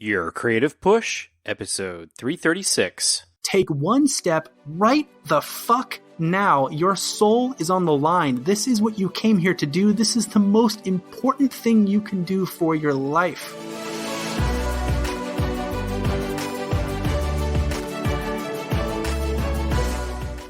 Your Creative Push, episode 336. Take one step right the fuck now. Your soul is on the line. This is what you came here to do. This is the most important thing you can do for your life.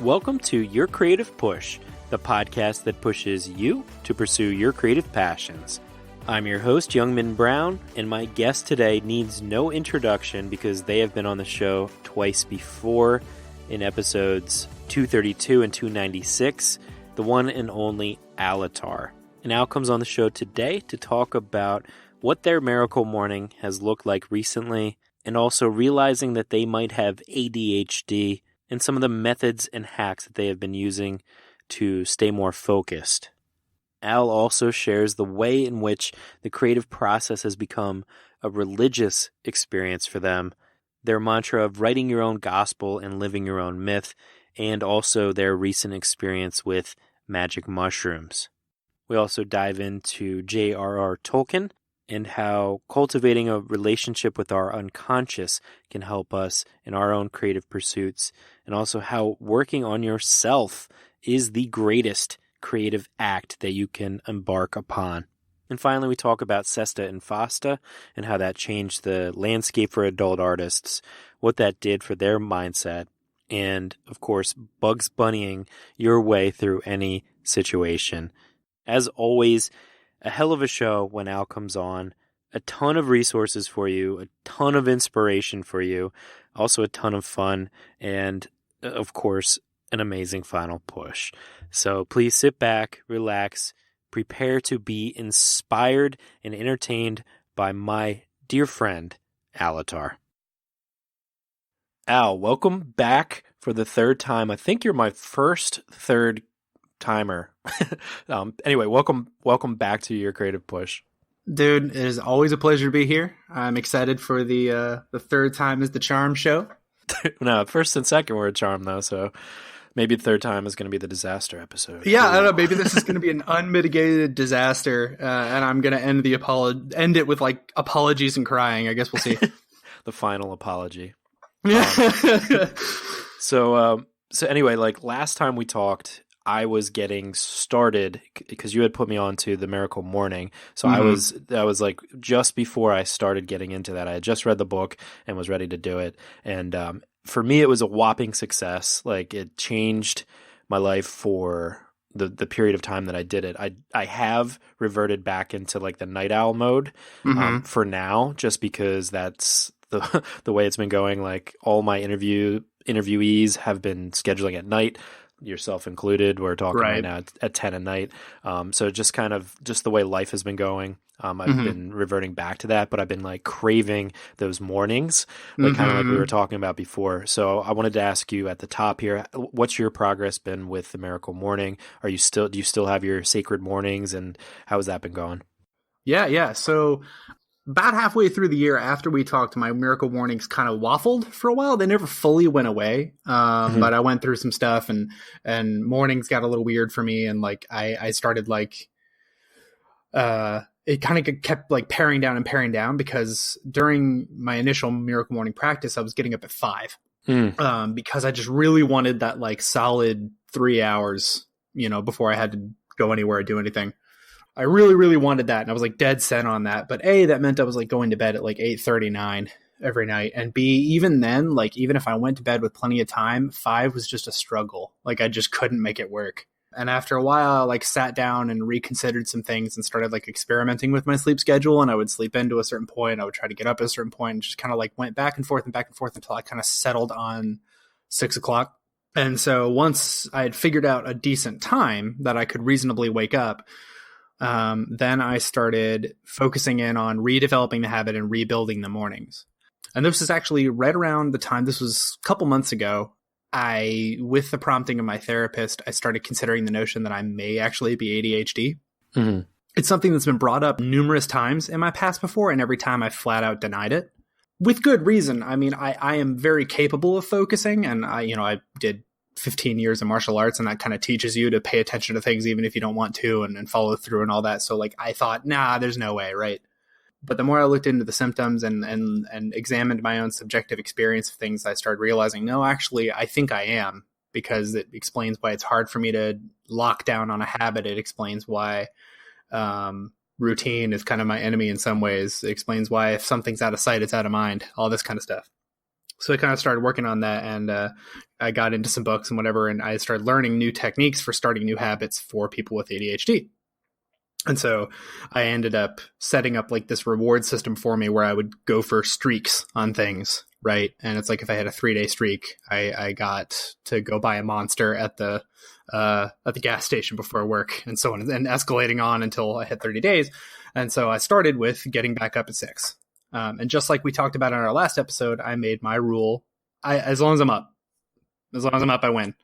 Welcome to Your Creative Push, the podcast that pushes you to pursue your creative passions. I'm your host, Youngman Brown, and my guest today needs no introduction because they have been on the show twice before in episodes 232 and 296, the one and only Alatar. And Al comes on the show today to talk about what their miracle morning has looked like recently, and also realizing that they might have ADHD and some of the methods and hacks that they have been using to stay more focused. Al also shares the way in which the creative process has become a religious experience for them, their mantra of writing your own gospel and living your own myth, and also their recent experience with magic mushrooms. We also dive into J.R.R. Tolkien and how cultivating a relationship with our unconscious can help us in our own creative pursuits, and also how working on yourself is the greatest creative act that you can embark upon. And finally, we talk about Sesta and Fasta and how that changed the landscape for adult artists, what that did for their mindset, and, of course, Bugs Bunnying your way through any situation. As always, a hell of a show when Al comes on, a ton of resources for you, a ton of inspiration for you, also a ton of fun, and, of course, an amazing final push. So please sit back, relax, prepare to be inspired and entertained by my dear friend, Alatar. Al, welcome back for the third time. I think you're my first third timer. Anyway, welcome back to Your Creative Push. Dude, it is always a pleasure to be here. I'm excited for the third time is the charm show. No, first and second were a charm, though, so maybe the third time is going to be the disaster episode. Yeah, I don't know. Maybe this is going to be an unmitigated disaster, and I'm going to end it with like apologies and crying. I guess we'll see. The final apology. So anyway, like last time we talked, I was getting started because you had put me on to the Miracle Morning. So that was like just before I started getting into that. I had just read the book and was ready to do it. And for me, it was a whopping success. Like it changed my life for the period of time that I did it. I have reverted back into like the night owl mode for now, just because that's the way it's been going. Like all my interviewees have been scheduling at night, yourself included. We're talking right now at 10 at night. So just the way life has been going. I've been reverting back to that, but I've been like craving those mornings, like kind of like we were talking about before. So I wanted to ask you at the top here, what's your progress been with the Miracle Morning? Do you still have your sacred mornings, and how has that been going? Yeah. So about halfway through the year after we talked, my Miracle Mornings kind of waffled for a while. They never fully went away. But I went through some stuff and mornings got a little weird for me. And like, I started like, it kind of kept like paring down because during my initial Miracle Morning practice, I was getting up at 5 because I just really wanted that like solid 3 hours, before I had to go anywhere or do anything. I really, really wanted that. And I was like dead set on that. But A, that meant I was like going to bed at like 8:39 every night. And B, even then, like even if I went to bed with plenty of time, 5 was just a struggle. Like I just couldn't make it work. And after a while, I like sat down and reconsidered some things and started like experimenting with my sleep schedule. And I would sleep into a certain point. I would try to get up at a certain point and just kind of like went back and forth until I kind of settled on 6 o'clock. And so once I had figured out a decent time that I could reasonably wake up, then I started focusing in on redeveloping the habit and rebuilding the mornings. And this is actually right around the time, this was a couple months ago, with the prompting of my therapist, I started considering the notion that I may actually be ADHD. It's something that's been brought up numerous times in my past before, and every time I flat out denied it. With good reason. I mean, I am very capable of focusing, and I did 15 years of martial arts, and that kind of teaches you to pay attention to things even if you don't want to and follow through and all that. So like I thought, nah, there's no way, right? But the more I looked into the symptoms and examined my own subjective experience of things, I started realizing, no, actually, I think I am, because it explains why it's hard for me to lock down on a habit. It explains why routine is kind of my enemy in some ways. It explains why if something's out of sight, it's out of mind, all this kind of stuff. So I kind of started working on that, and I got into some books and whatever, and I started learning new techniques for starting new habits for people with ADHD. And so I ended up setting up like this reward system for me where I would go for streaks on things, right? And it's like if I had a 3-day streak, I got to go buy a Monster at the gas station before work, and so on, and escalating on until I hit 30 days. And so I started with getting back up at 6. And just like we talked about in our last episode, I made my rule: as long as I'm up, I win.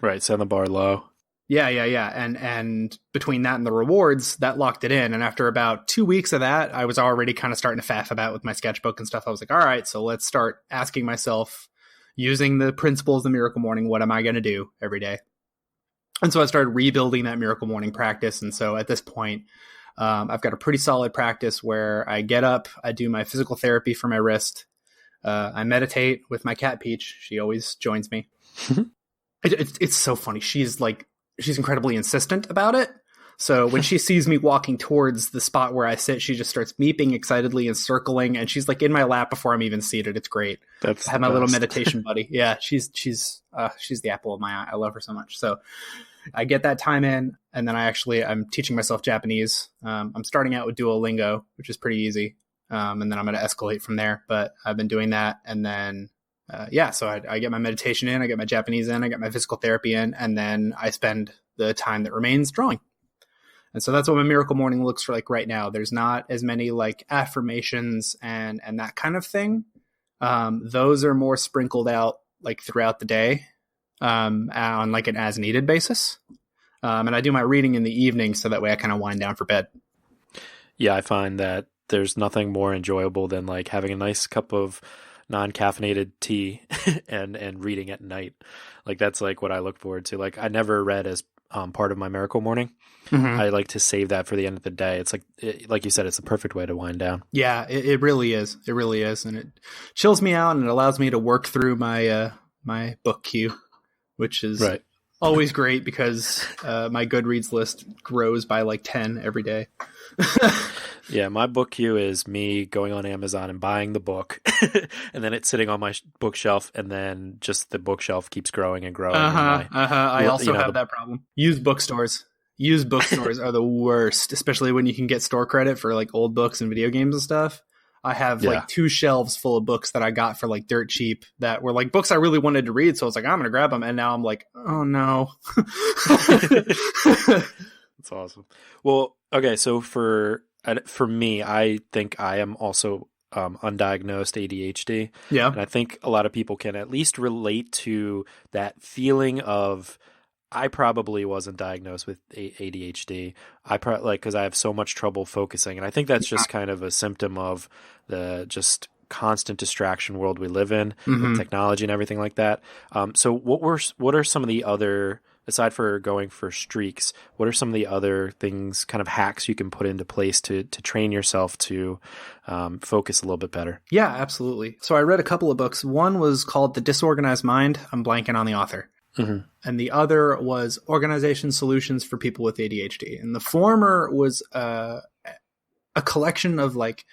Right, set the bar low. Yeah. And between that and the rewards, that locked it in. And after about 2 weeks of that, I was already kind of starting to faff about with my sketchbook and stuff. I was like, all right, so let's start asking myself, using the principles of Miracle Morning, what am I going to do every day? And so I started rebuilding that Miracle Morning practice. And so at this point, I've got a pretty solid practice where I get up, I do my physical therapy for my wrist. I meditate with my cat, Peach. She always joins me. It's so funny. She's incredibly insistent about it. So when she sees me walking towards the spot where I sit, she just starts meeping excitedly and circling, and she's like in my lap before I'm even seated. It's great. I have my little meditation buddy. Yeah, she's the apple of my eye. I love her so much. So I get that time in, and then I'm teaching myself Japanese. I'm starting out with Duolingo, which is pretty easy, and then I'm going to escalate from there. But I've been doing that, and then so I get my meditation in, I get my Japanese in, I get my physical therapy in, and then I spend the time that remains drawing. And so that's what my Miracle Morning looks like right now. There's not as many like affirmations and that kind of thing. Those are more sprinkled out like throughout the day on like an as needed basis. And I do my reading in the evening so that way I kind of wind down for bed. Yeah, I find that there's nothing more enjoyable than like having a nice cup of non-caffeinated tea and reading at night. Like that's like what I look forward to. Like I never read as part of my Miracle Morning. I like to save that for the end of the day. It's like you said, it's the perfect way to wind down. Yeah, it really is. It really is. And it chills me out and it allows me to work through my my book queue, which is always great because my Goodreads list grows by like 10 every day. Yeah, my book queue is me going on Amazon and buying the book, and then it's sitting on my bookshelf, and then just the bookshelf keeps growing and growing. I also have that problem. Used bookstores are the worst, especially when you can get store credit for like old books and video games and stuff. I have like 2 shelves full of books that I got for like dirt cheap that were like books I really wanted to read. So I was like, I'm going to grab them. And now I'm like, oh no. That's awesome. Well, okay. So for me, I think I am also undiagnosed ADHD. Yeah. And I think a lot of people can at least relate to that feeling of, I probably wasn't diagnosed with ADHD. Because I have so much trouble focusing. And I think that's just kind of a symptom of the just constant distraction world we live in, with technology and everything like that. So what are some of the other, aside for going for streaks, what are some of the other things, kind of hacks you can put into place to train yourself to focus a little bit better? Yeah, absolutely. So I read a couple of books. One was called The Disorganized Mind. I'm blanking on the author. And the other was Organization Solutions for People with ADHD. And the former was a collection of like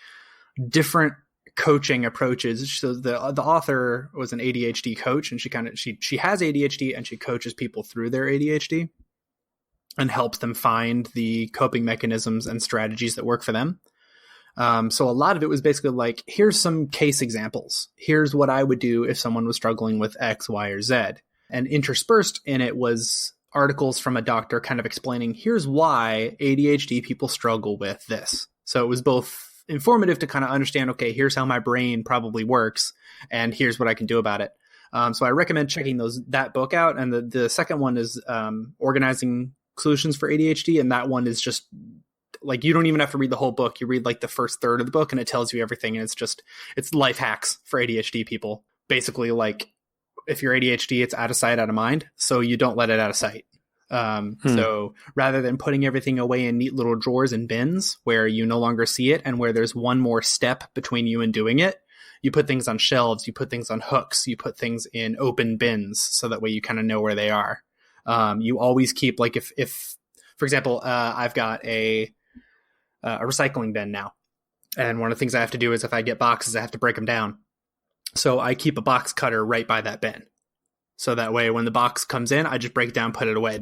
different coaching approaches. So the author was an ADHD coach, and she has ADHD and she coaches people through their ADHD and helps them find the coping mechanisms and strategies that work for them. So a lot of it was basically like, here's some case examples. Here's what I would do if someone was struggling with X, Y, or Z. And interspersed in it was articles from a doctor kind of explaining, here's why ADHD people struggle with this. So it was both informative to kind of understand, okay, here's how my brain probably works, and here's what I can do about it. So I recommend checking that book out. And the second one is Organizing Solutions for ADHD. And that one is just like, you don't even have to read the whole book. You read like the first third of the book and it tells you everything. And it's life hacks for ADHD people. Basically, like, if you're ADHD, it's out of sight, out of mind. So you don't let it out of sight. So rather than putting everything away in neat little drawers and bins where you no longer see it and where there's one more step between you and doing it, you put things on shelves, you put things on hooks, you put things in open bins so that way you kind of know where they are. You always keep, like, if for example, I've got a recycling bin now. And one of the things I have to do is if I get boxes, I have to break them down. So I keep a box cutter right by that bin. So that way when the box comes in, I just break it down, put it away. I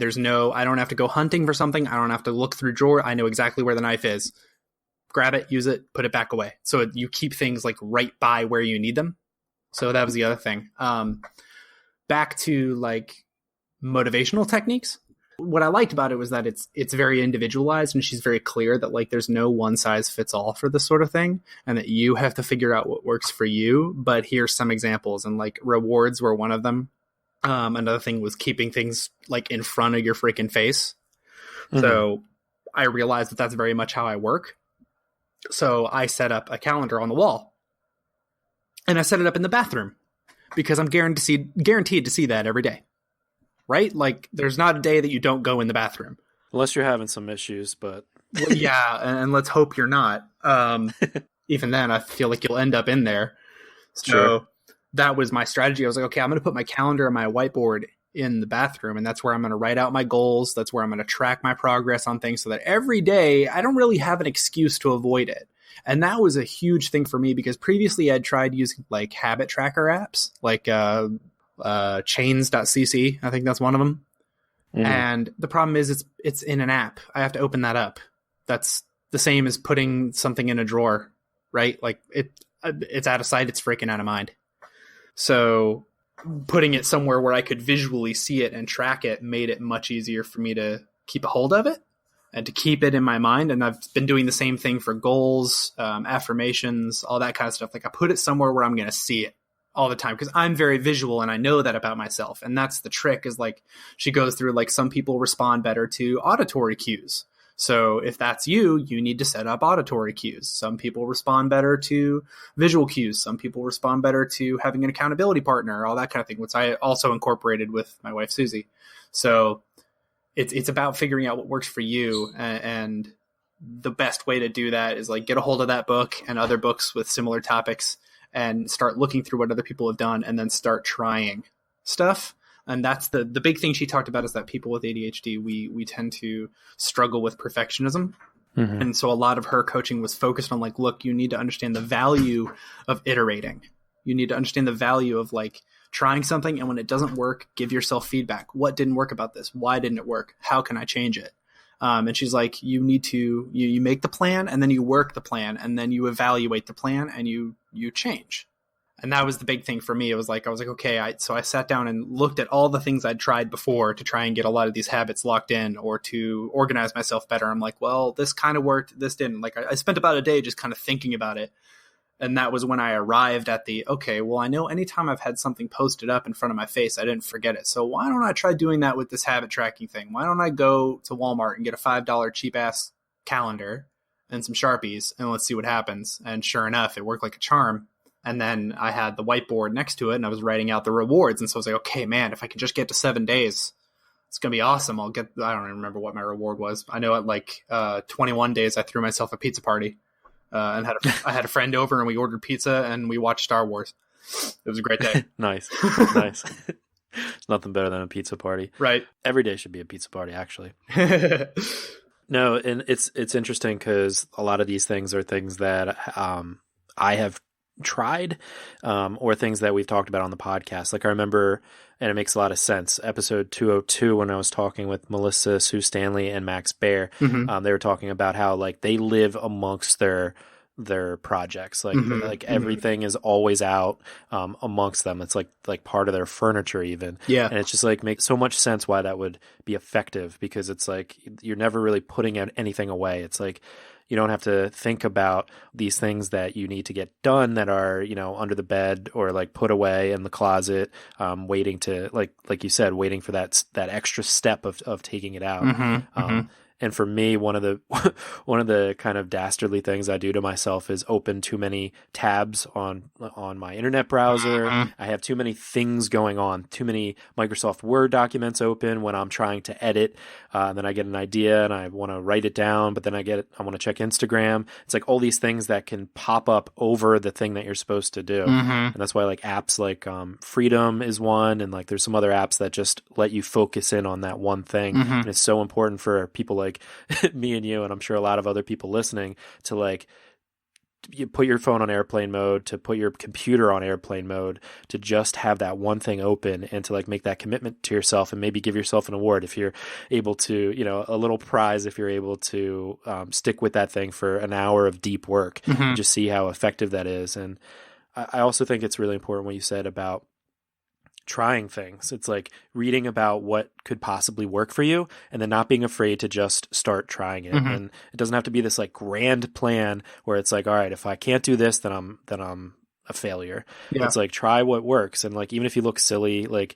don't have to go hunting for something. I don't have to look through a drawer. I know exactly where the knife is. Grab it, use it, put it back away. So you keep things like right by where you need them. So that was the other thing. Back to like motivational techniques. What I liked about it was that it's very individualized, and she's very clear that like there's no one size fits all for this sort of thing, and that you have to figure out what works for you. But here's some examples, and like rewards were one of them. Another thing was keeping things like in front of your freaking face. Mm-hmm. So I realized that that's very much how I work. So I set up a calendar on the wall, and I set it up in the bathroom because I'm guaranteed to see that every day. Right? Like there's not a day that you don't go in the bathroom. Unless you're having some issues, but well, yeah. And let's hope you're not. Even then I feel like you'll end up in there. So sure. That was my strategy. I was like, okay, I'm going to put my calendar and my whiteboard in the bathroom, and that's where I'm going to write out my goals. That's where I'm going to track my progress on things so that every day I don't really have an excuse to avoid it. And that was a huge thing for me because previously I'd tried using like habit tracker apps, like chains.cc. I think that's one of them. Mm-hmm. And the problem is it's in an app. I have to open that up. That's the same as putting something in a drawer, right? Like it's out of sight. It's freaking out of mind. So putting it somewhere where I could visually see it and track it made it much easier for me to keep a hold of it and to keep it in my mind. And I've been doing the same thing for goals, affirmations, all that kind of stuff. Like I put it somewhere where I'm going to see it all the time because I'm very visual and I know that about myself. And that's the trick is like she goes through like some people respond better to auditory cues. So if that's you need to set up auditory cues. Some people respond better to visual cues. Some people respond better to having an accountability partner, all that kind of thing, which I also incorporated with my wife, Susie. So it's about figuring out what works for you. And the best way to do that is like get a hold of that book and other books with similar topics and start looking through what other people have done and then start trying stuff. And that's the big thing she talked about is that people with ADHD, we tend to struggle with perfectionism. Mm-hmm. And so a lot of her coaching was focused on like, look, you need to understand the value of iterating. You need to understand the value of like trying something. And when it doesn't work, give yourself feedback. What didn't work about this? Why didn't it work? How can I change it? And she's like, you need to, you make the plan and then you work the plan and then you evaluate the plan and you change. And that was the big thing for me. It was like, I was like, okay. So I sat down and looked at all the things I'd tried before to try and get a lot of these habits locked in or to organize myself better. I'm like, well, this kind of worked. This didn't. Like I spent about a day just kind of thinking about it. And that was when I arrived at okay, well, I know anytime I've had something posted up in front of my face, I didn't forget it. So why don't I try doing that with this habit tracking thing? Why don't I go to Walmart and get a $5 cheap ass calendar and some Sharpies and let's see what happens. And sure enough, it worked like a charm. And then I had the whiteboard next to it and I was writing out the rewards. And so I was like, okay, man, if I can just get to 7 days, it's going to be awesome. I don't even remember what my reward was. I know at like 21 days, I threw myself a pizza party and I had a friend over and we ordered pizza and we watched Star Wars. It was a great day. Nice. Nice. It's nothing better than a pizza party. Right. Every day should be a pizza party, actually. No, and it's interesting because a lot of these things are things that I have tried or things that we've talked about on the podcast. Like I remember, and it makes a lot of sense, episode 202 when I was talking with Melissa, Sue Stanley, and Max Baer, mm-hmm. They were talking about how like they live amongst their projects, like mm-hmm. like everything is always out amongst them. It's like part of their furniture even. Yeah. And it's just like makes so much sense why that would be effective because it's like you're never really putting anything away. It's like you don't have to think about these things that you need to get done that are, you know, under the bed or like put away in the closet, waiting to like you said, waiting for that extra step of taking it out. Mm-hmm, mm-hmm. And for me, one of the kind of dastardly things I do to myself is open too many tabs on my internet browser. I have too many things going on, too many Microsoft Word documents open when I'm trying to edit. And then I get an idea and I want to write it down, but then I want to check Instagram. It's like all these things that can pop up over the thing that you're supposed to do. And that's why like apps like Freedom is one, and like there's some other apps that just let you focus in on that one thing. And it's so important for people like me and you, and I'm sure a lot of other people listening, to like you put your phone on airplane mode, to put your computer on airplane mode, to just have that one thing open, and to like make that commitment to yourself, and maybe give yourself an award if you're able to, a little prize if you're able to stick with that thing for an hour of deep work and just see how effective that is. And I also think it's really important what you said about trying things. It's like reading about what could possibly work for you and then not being afraid to just start trying it. And it doesn't have to be this like grand plan where it's like, all right, if I can't do this, then I'm a failure. It's like, try what works. And like, even if you look silly, like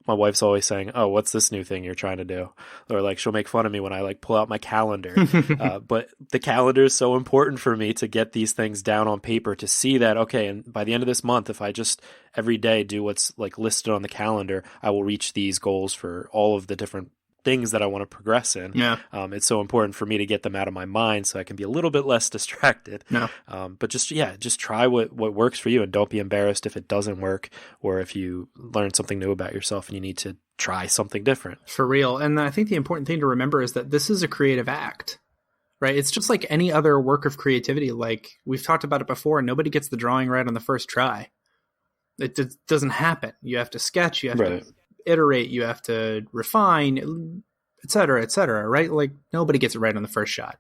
my wife's always saying, oh, what's this new thing you're trying to do? Or like, she'll make fun of me when I like pull out my calendar. But the calendar is so important for me to get these things down on paper, to see that, okay, and by the end of this month, if I just every day do what's like listed on the calendar, I will reach these goals for all of the different things that I want to progress in. It's so important for me to get them out of my mind so I can be a little bit less distracted. But just try what works for you, and don't be embarrassed if it doesn't work, or if you learn something new about yourself and you need to try something different. For real. And I think the important thing to remember is that this is a creative act, right? It's just like any other work of creativity. Like we've talked about it before, nobody gets the drawing right on the first try. It doesn't happen. You have to sketch, you have to iterate, you have to refine, et cetera, right? Like nobody gets it right on the first shot.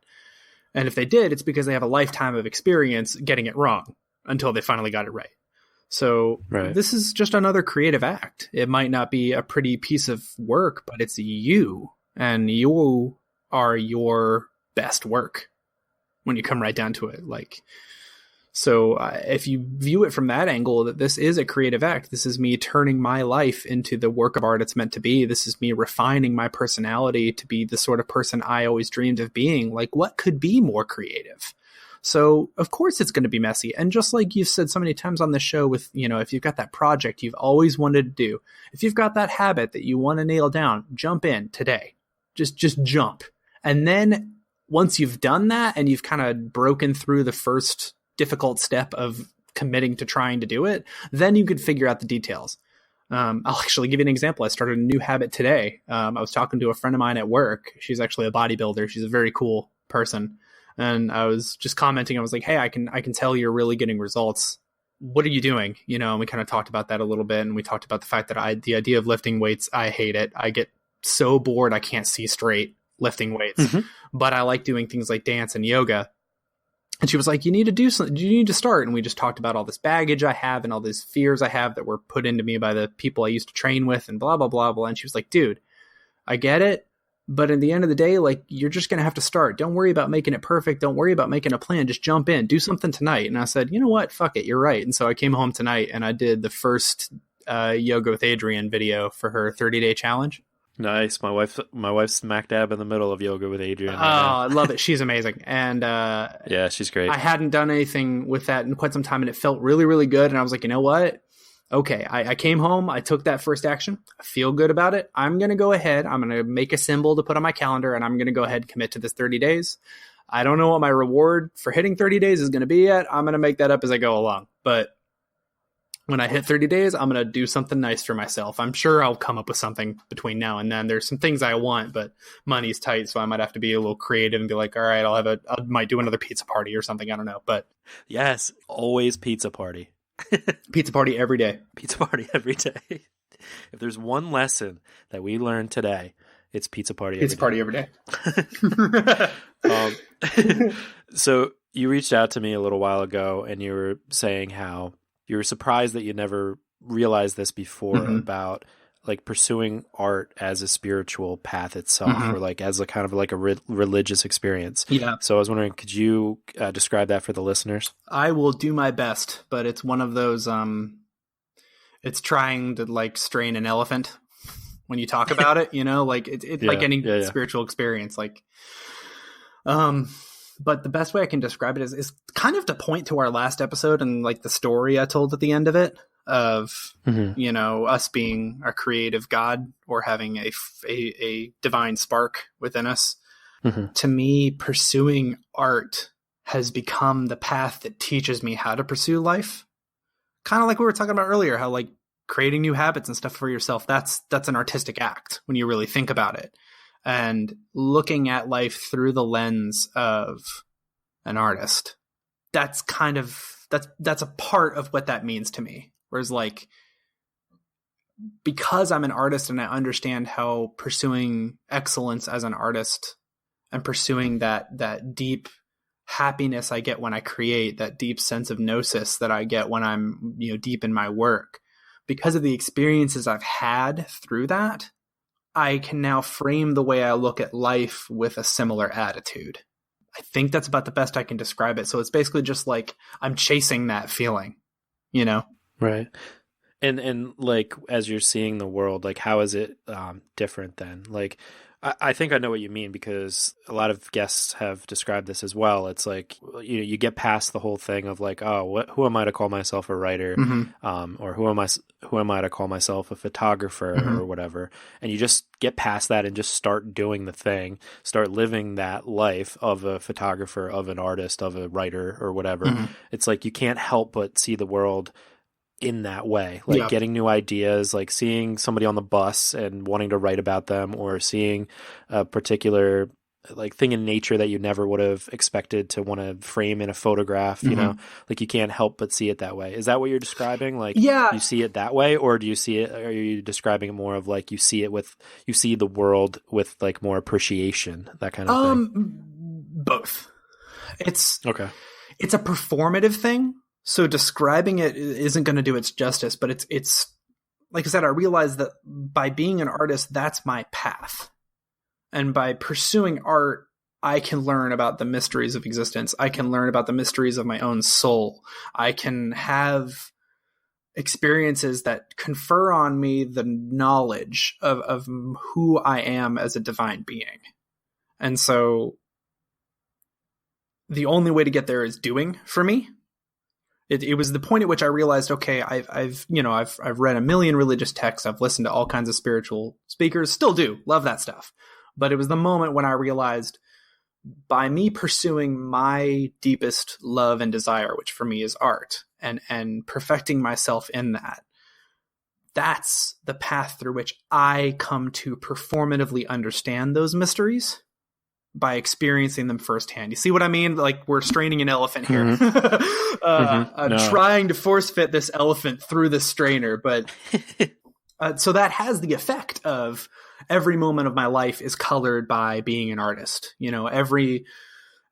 And if they did, it's because they have a lifetime of experience getting it wrong until they finally got it right. So this is just another creative act. It might not be a pretty piece of work, but it's you, and you are your best work when you come right down to it. Like, so if you view it from that angle, that this is a creative act, this is me turning my life into the work of art it's meant to be. This is me refining my personality to be the sort of person I always dreamed of being. Like, what could be more creative? So of course it's going to be messy. And just like you've said so many times on the show with, if you've got that project you've always wanted to do, if you've got that habit that you want to nail down, jump in today. Just jump. And then once you've done that and you've kind of broken through the first difficult step of committing to trying to do it, then you could figure out the details. I'll actually give you an example. I started a new habit today. I was talking to a friend of mine at work. She's actually a bodybuilder. She's a very cool person. And I was just commenting. I was like, hey, I can tell you're really getting results. What are you doing? And we kind of talked about that a little bit. And we talked about the fact that the idea of lifting weights, I hate it. I get so bored. I can't see straight lifting weights, but I like doing things like dance and yoga. And she was like, you need to do something. You need to start. And we just talked about all this baggage I have and all these fears I have that were put into me by the people I used to train with and blah, blah, blah, blah. And she was like, dude, I get it. But at the end of the day, like, you're just going to have to start. Don't worry about making it perfect. Don't worry about making a plan. Just jump in, do something tonight. And I said, you know what? Fuck it. You're right. And so I came home tonight and I did the first Yoga with Adrian video for her 30-day challenge. Nice. My wife's smack dab in the middle of Yoga with Adrian. Oh, I love it. She's amazing. And yeah, she's great. I hadn't done anything with that in quite some time, and it felt really, really good. And I was like, you know what? Okay, I came home. I took that first action. I feel good about it. I'm going to go ahead. I'm going to make a symbol to put on my calendar, and I'm going to go ahead and commit to this 30 days. I don't know what my reward for hitting 30 days is going to be yet. I'm going to make that up as I go along. But when I hit 30 days, I'm going to do something nice for myself. I'm sure I'll come up with something between now and then. There's some things I want, but money's tight, so I might have to be a little creative and be like, all right, I might do another pizza party or something. I don't know. But yes, always pizza party. Pizza party every day. Pizza party every day. If there's one lesson that we learned today, it's pizza party every day. So you reached out to me a little while ago and you were saying how you were surprised that you never realized this before about like pursuing art as a spiritual path itself, or like as a kind of like a religious experience. Yeah. So I was wondering, could you describe that for the listeners? I will do my best, but it's one of those, it's trying to like strain an elephant. when you talk about it, like it's like any spiritual experience, like, but the best way I can describe it is kind of to point to our last episode and like the story I told at the end of it of, us being our creative God or having a divine spark within us. To me, pursuing art has become the path that teaches me how to pursue life. Kind of like we were talking about earlier, how like creating new habits and stuff for yourself, that's an artistic act when you really think about it. And looking at life through the lens of an artist, that's a part of what that means to me. Whereas like, because I'm an artist and I understand how pursuing excellence as an artist and pursuing that deep happiness I get when I create, that deep sense of gnosis that I get when I'm, deep in my work, because of the experiences I've had through that, I can now frame the way I look at life with a similar attitude. I think that's about the best I can describe it. So it's basically just like I'm chasing that feeling, Right. And like, as you're seeing the world, like, how is it different then? Like, I think I know what you mean, because a lot of guests have described this as well. It's like, you get past the whole thing of like, oh, who am I to call myself a writer? Or who am I to call myself a photographer or whatever? And you just get past that and just start doing the thing, start living that life of a photographer, of an artist, of a writer or whatever. It's like, you can't help but see the world in that way, like getting new ideas, like seeing somebody on the bus and wanting to write about them, or seeing a particular like thing in nature that you never would have expected to want to frame in a photograph, like you can't help but see it that way. Is that what you're describing? Like, you see it that way, or do you see it, are you describing it more of like you see the world with like more appreciation, that kind of thing? Both. It's a performative thing. So describing it isn't going to do its justice, but it's like I said, I realized that by being an artist, that's my path. And by pursuing art, I can learn about the mysteries of existence. I can learn about the mysteries of my own soul. I can have experiences that confer on me the knowledge of who I am as a divine being. And so the only way to get there is doing for me. It was the point at which I realized, okay, I've read a million religious texts. I've listened to all kinds of spiritual speakers, still do love that stuff. But it was the moment when I realized, by me pursuing my deepest love and desire, which for me is art, and perfecting myself in that, that's the path through which I come to performatively understand those mysteries by experiencing them firsthand. You see what I mean? Like, we're straining an elephant here. I'm trying to force fit this elephant through the strainer, but so that has the effect of every moment of my life is colored by being an artist.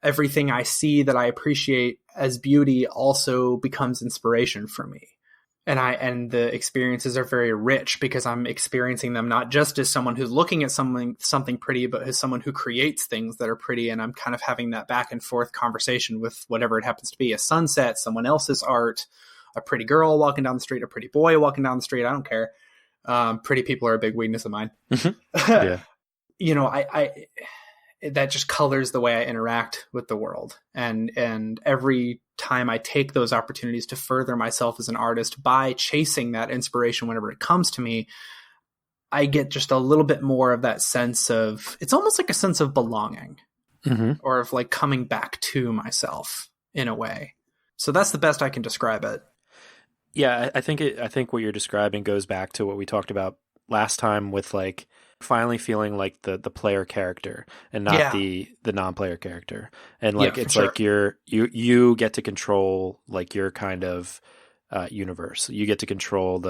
Everything I see that I appreciate as beauty also becomes inspiration for me. And the experiences are very rich because I'm experiencing them not just as someone who's looking at something pretty, but as someone who creates things that are pretty. And I'm kind of having that back and forth conversation with whatever it happens to be: a sunset, someone else's art, a pretty girl walking down the street, a pretty boy walking down the street. I don't care. Pretty people are a big weakness of mine. Yeah. I that just colors the way I interact with the world. And every time I take those opportunities to further myself as an artist by chasing that inspiration whenever it comes to me, I get just a little bit more of that sense of, it's almost like a sense of belonging, or of like coming back to myself in a way. So that's the best I can describe it. Yeah, I think what you're describing goes back to what we talked about last time, with like finally feeling like the player character and not the non-player character. And like, it's like you get to control like your kind of universe. You get to control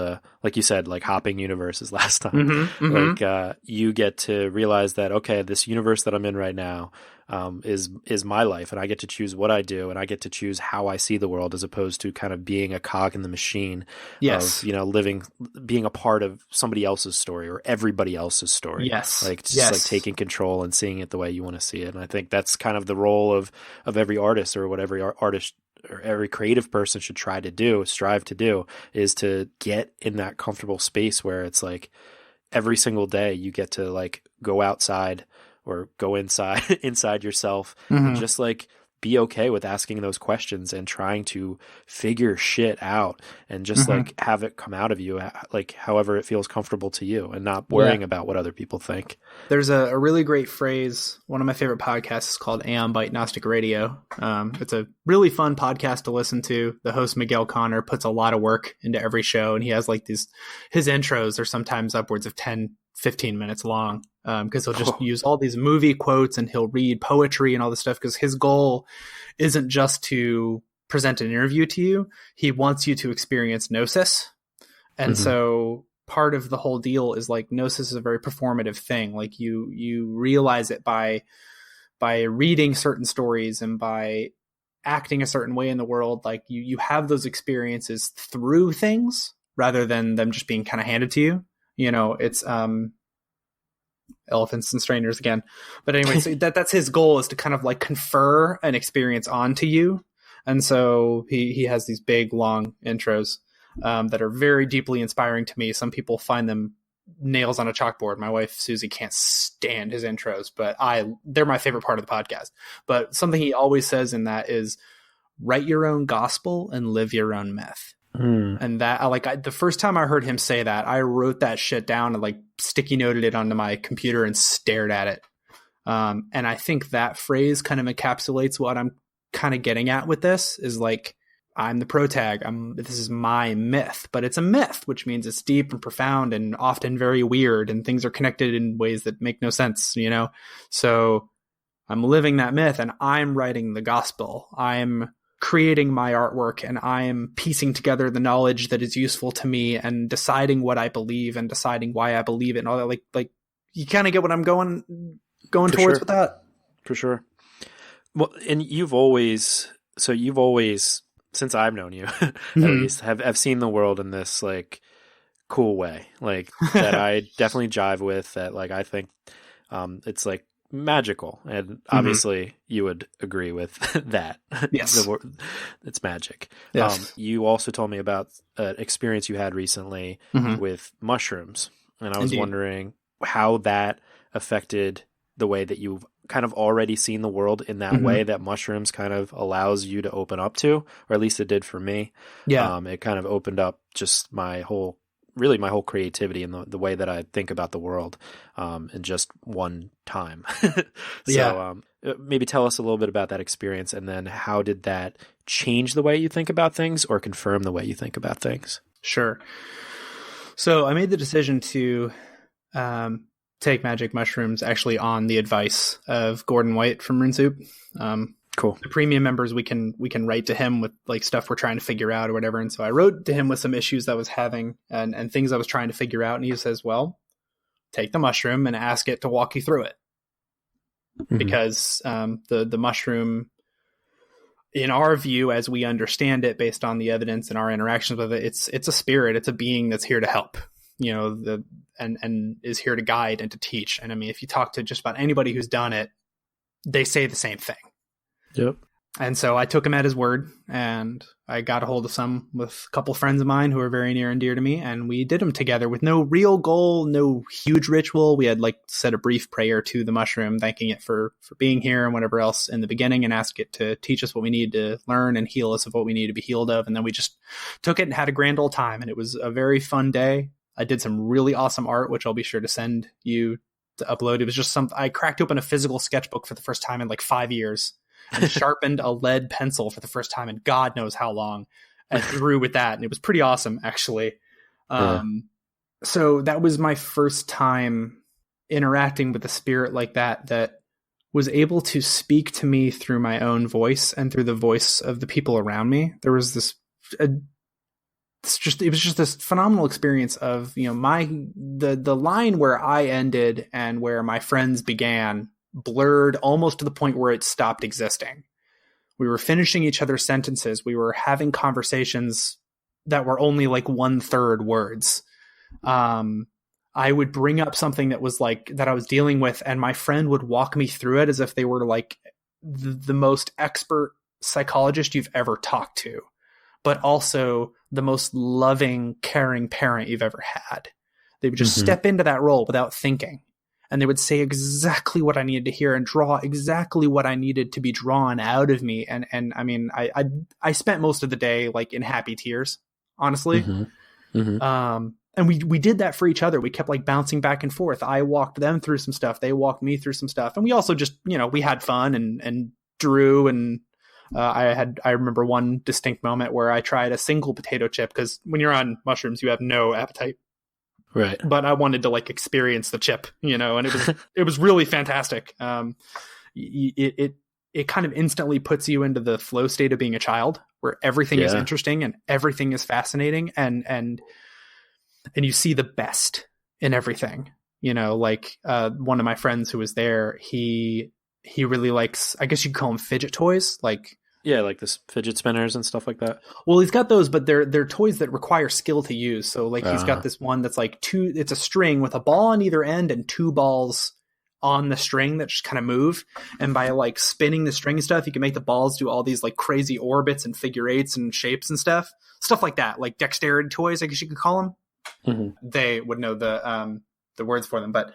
like you said, like hopping universes last time. Like you get to realize that, okay, this universe that I'm in right now is my life, and I get to choose what I do, and I get to choose how I see the world, as opposed to kind of being a cog in the machine of, being a part of somebody else's story or everybody else's story. Like just like taking control and seeing it the way you want to see it. And I think that's kind of the role of every artist, or what every artist or every creative person should strive to do, is to get in that comfortable space where it's like, every single day you get to like go outside or go inside yourself and just like be okay with asking those questions and trying to figure shit out and just like have it come out of you like however it feels comfortable to you and not worrying about what other people think. There's a really great phrase. One of my favorite podcasts is called Aeon Byte Gnostic Radio. It's a really fun podcast to listen to. The host, Miguel Connor, puts a lot of work into every show, and he has like his intros are sometimes upwards of 10, 15 minutes long, because he'll just use all these movie quotes and he'll read poetry and all this stuff, because his goal isn't just to present an interview to you. He wants you to experience gnosis. And so part of the whole deal is like gnosis is a very performative thing. Like you realize it by reading certain stories and by acting a certain way in the world. Like you have those experiences through things rather than them just being kind of handed to you. You know, it's elephants and strangers again. But anyway, so that's his goal, is to kind of like confer an experience onto you. And so he has these big, long intros that are very deeply inspiring to me. Some people find them nails on a chalkboard. My wife, Susie, can't stand his intros, but they're my favorite part of the podcast. But something he always says in that is, write your own gospel and live your own myth. And that the first time I heard him say that, I wrote that shit down and like sticky noted it onto my computer and stared at it. And I think that phrase kind of encapsulates what I'm kind of getting at with this, is like, I'm the protag. This is my myth, but it's a myth, which means it's deep and profound and often very weird, and things are connected in ways that make no sense, you know? So I'm living that myth, and I'm writing the gospel. I'm creating my artwork, and I'm piecing together the knowledge that is useful to me and deciding what I believe and deciding why I believe it and all that. Like you kind of get what I'm going towards with that. For sure. Well, and you've always, since I've known you, at least, have seen the world in this like cool way, like that I definitely jive with. That like I think it's like magical, and obviously you would agree with that. Yes, it's magic. Yes. You also told me about an experience you had recently with mushrooms, and I was wondering how that affected the way that you've kind of already seen the world in that way that mushrooms kind of allows you to open up to, or at least it did for me. Yeah. It kind of opened up just my whole creativity and the way that I think about the world in just one time. Maybe tell us a little bit about that experience, and then how did that change the way you think about things or confirm the way you think about things? Sure. So I made the decision to take magic mushrooms actually on the advice of Gordon White from RuneSoup. Cool. The premium members, we can write to him with like stuff we're trying to figure out or whatever. And so I wrote to him with some issues I was having and things I was trying to figure out. And he says, well, take the mushroom and ask it to walk you through it. Because the mushroom, in our view, as we understand it, based on the evidence and our interactions with it, it's a spirit. It's a being that's here to help, you know, and is here to guide and to teach. And I mean, if you talk to just about anybody who's done it, they say the same thing. Yep. And so I took him at his word, and I got a hold of some with a couple friends of mine who are very near and dear to me. And we did them together with no real goal, no huge ritual. We had like said a brief prayer to the mushroom, thanking it for being here and whatever else in the beginning, and ask it to teach us what we need to learn and heal us of what we need to be healed of. And then we just took it and had a grand old time. And it was a very fun day. I did some really awesome art, which I'll be sure to send you to upload. It was just I cracked open a physical sketchbook for the first time in like 5 years and sharpened a lead pencil for the first time in God knows how long, and threw with that. And it was pretty awesome, actually. So that was my first time interacting with a spirit like that was able to speak to me through my own voice and through the voice of the people around me. There was it was just this phenomenal experience of, you know, the line where I ended and where my friends began blurred almost to the point where it stopped existing. We were finishing each other's sentences. We were having conversations that were only like 1/3 words. I would bring up something that was like that I was dealing with, and my friend would walk me through it as if they were like the most expert psychologist you've ever talked to, but also the most loving, caring parent you've ever had. They would just step into that role without thinking. And they would say exactly what I needed to hear and draw exactly what I needed to be drawn out of me. And I mean, I spent most of the day like in happy tears, honestly. And we did that for each other. We kept like bouncing back and forth. I walked them through some stuff. They walked me through some stuff. And we also just, we had fun and drew. And I remember one distinct moment where I tried a single potato chip, because when you're on mushrooms, you have no appetite. Right. But I wanted to like experience the chip, and it was really fantastic. It kind of instantly puts you into the flow state of being a child, where everything is interesting and everything is fascinating, and you see the best in everything. Like one of my friends who was there, he really likes, I guess you could call them fidget toys, like. Yeah, like this fidget spinners and stuff like that. Well, he's got those, but they're toys that require skill to use. So like he's got this one that's like it's a string with a ball on either end and two balls on the string that just kind of move. And by like spinning the string and stuff, you can make the balls do all these like crazy orbits and figure eights and shapes and stuff like that. Like dexterity toys, I guess you could call them. They would know the words for them, but.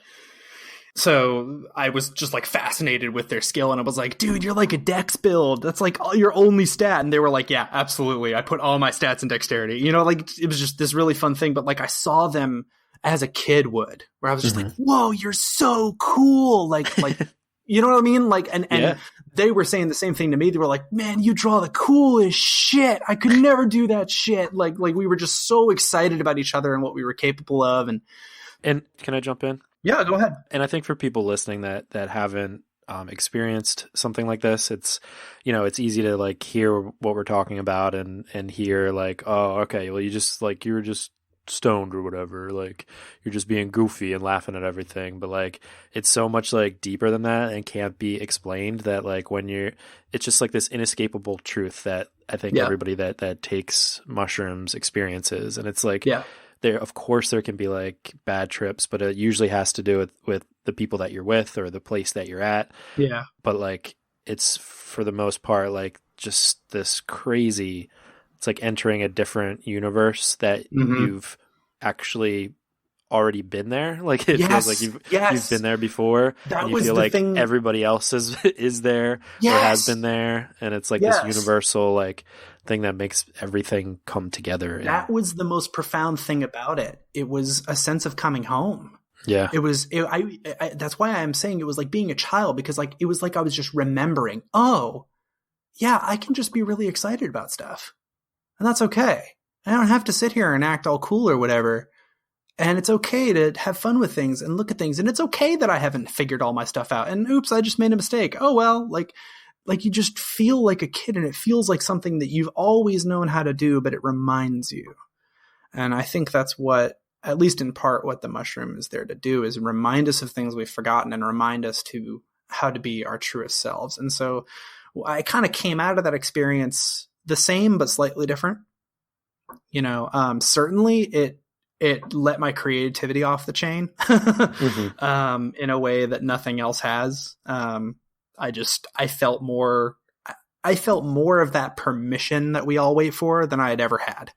So I was just like fascinated with their skill, and I was like, dude, you're like a dex build. That's like your only stat. And they were like, yeah, absolutely. I put all my stats in dexterity, like it was just this really fun thing. But like I saw them as a kid would, where I was just like, whoa, you're so cool. Like, you know what I mean? Like, and they were saying the same thing to me. They were like, man, you draw the coolest shit. I could never do that shit. Like we were just so excited about each other and what we were capable of. And can I jump in? Yeah, go ahead. And I think for people listening that haven't experienced something like this, it's it's easy to like hear what we're talking about and hear like, oh, okay, well, you were just stoned or whatever, like you're just being goofy and laughing at everything. But like it's so much like deeper than that and can't be explained, that like it's just like this inescapable truth that I think everybody that takes mushrooms experiences. And it's like of course there can be like bad trips, but it usually has to do with the people that you're with or the place that you're at. Yeah. But like it's for the most part like just this crazy, it's like entering a different universe that you've actually already been there. Like it feels like you've been there before. And you feel like everybody else is there or has been there. And it's like this universal like thing that makes everything come together. That was the most profound thing about it. It was a sense of coming home. Yeah. I that's why I'm saying it was like being a child, because like it was like I was just remembering, oh yeah, I can just be really excited about stuff. And that's okay. I don't have to sit here and act all cool or whatever. And it's okay to have fun with things and look at things. And it's okay that I haven't figured all my stuff out. And oops, I just made a mistake. Oh, well, like you just feel like a kid, and it feels like something that you've always known how to do, but it reminds you. And I think that's what, at least in part, what the mushroom is there to do, is remind us of things we've forgotten and remind us to how to be our truest selves. And so I kind of came out of that experience the same, but slightly different. Certainly it let my creativity off the chain in a way that nothing else has. I felt more of that permission that we all wait for than I had ever had,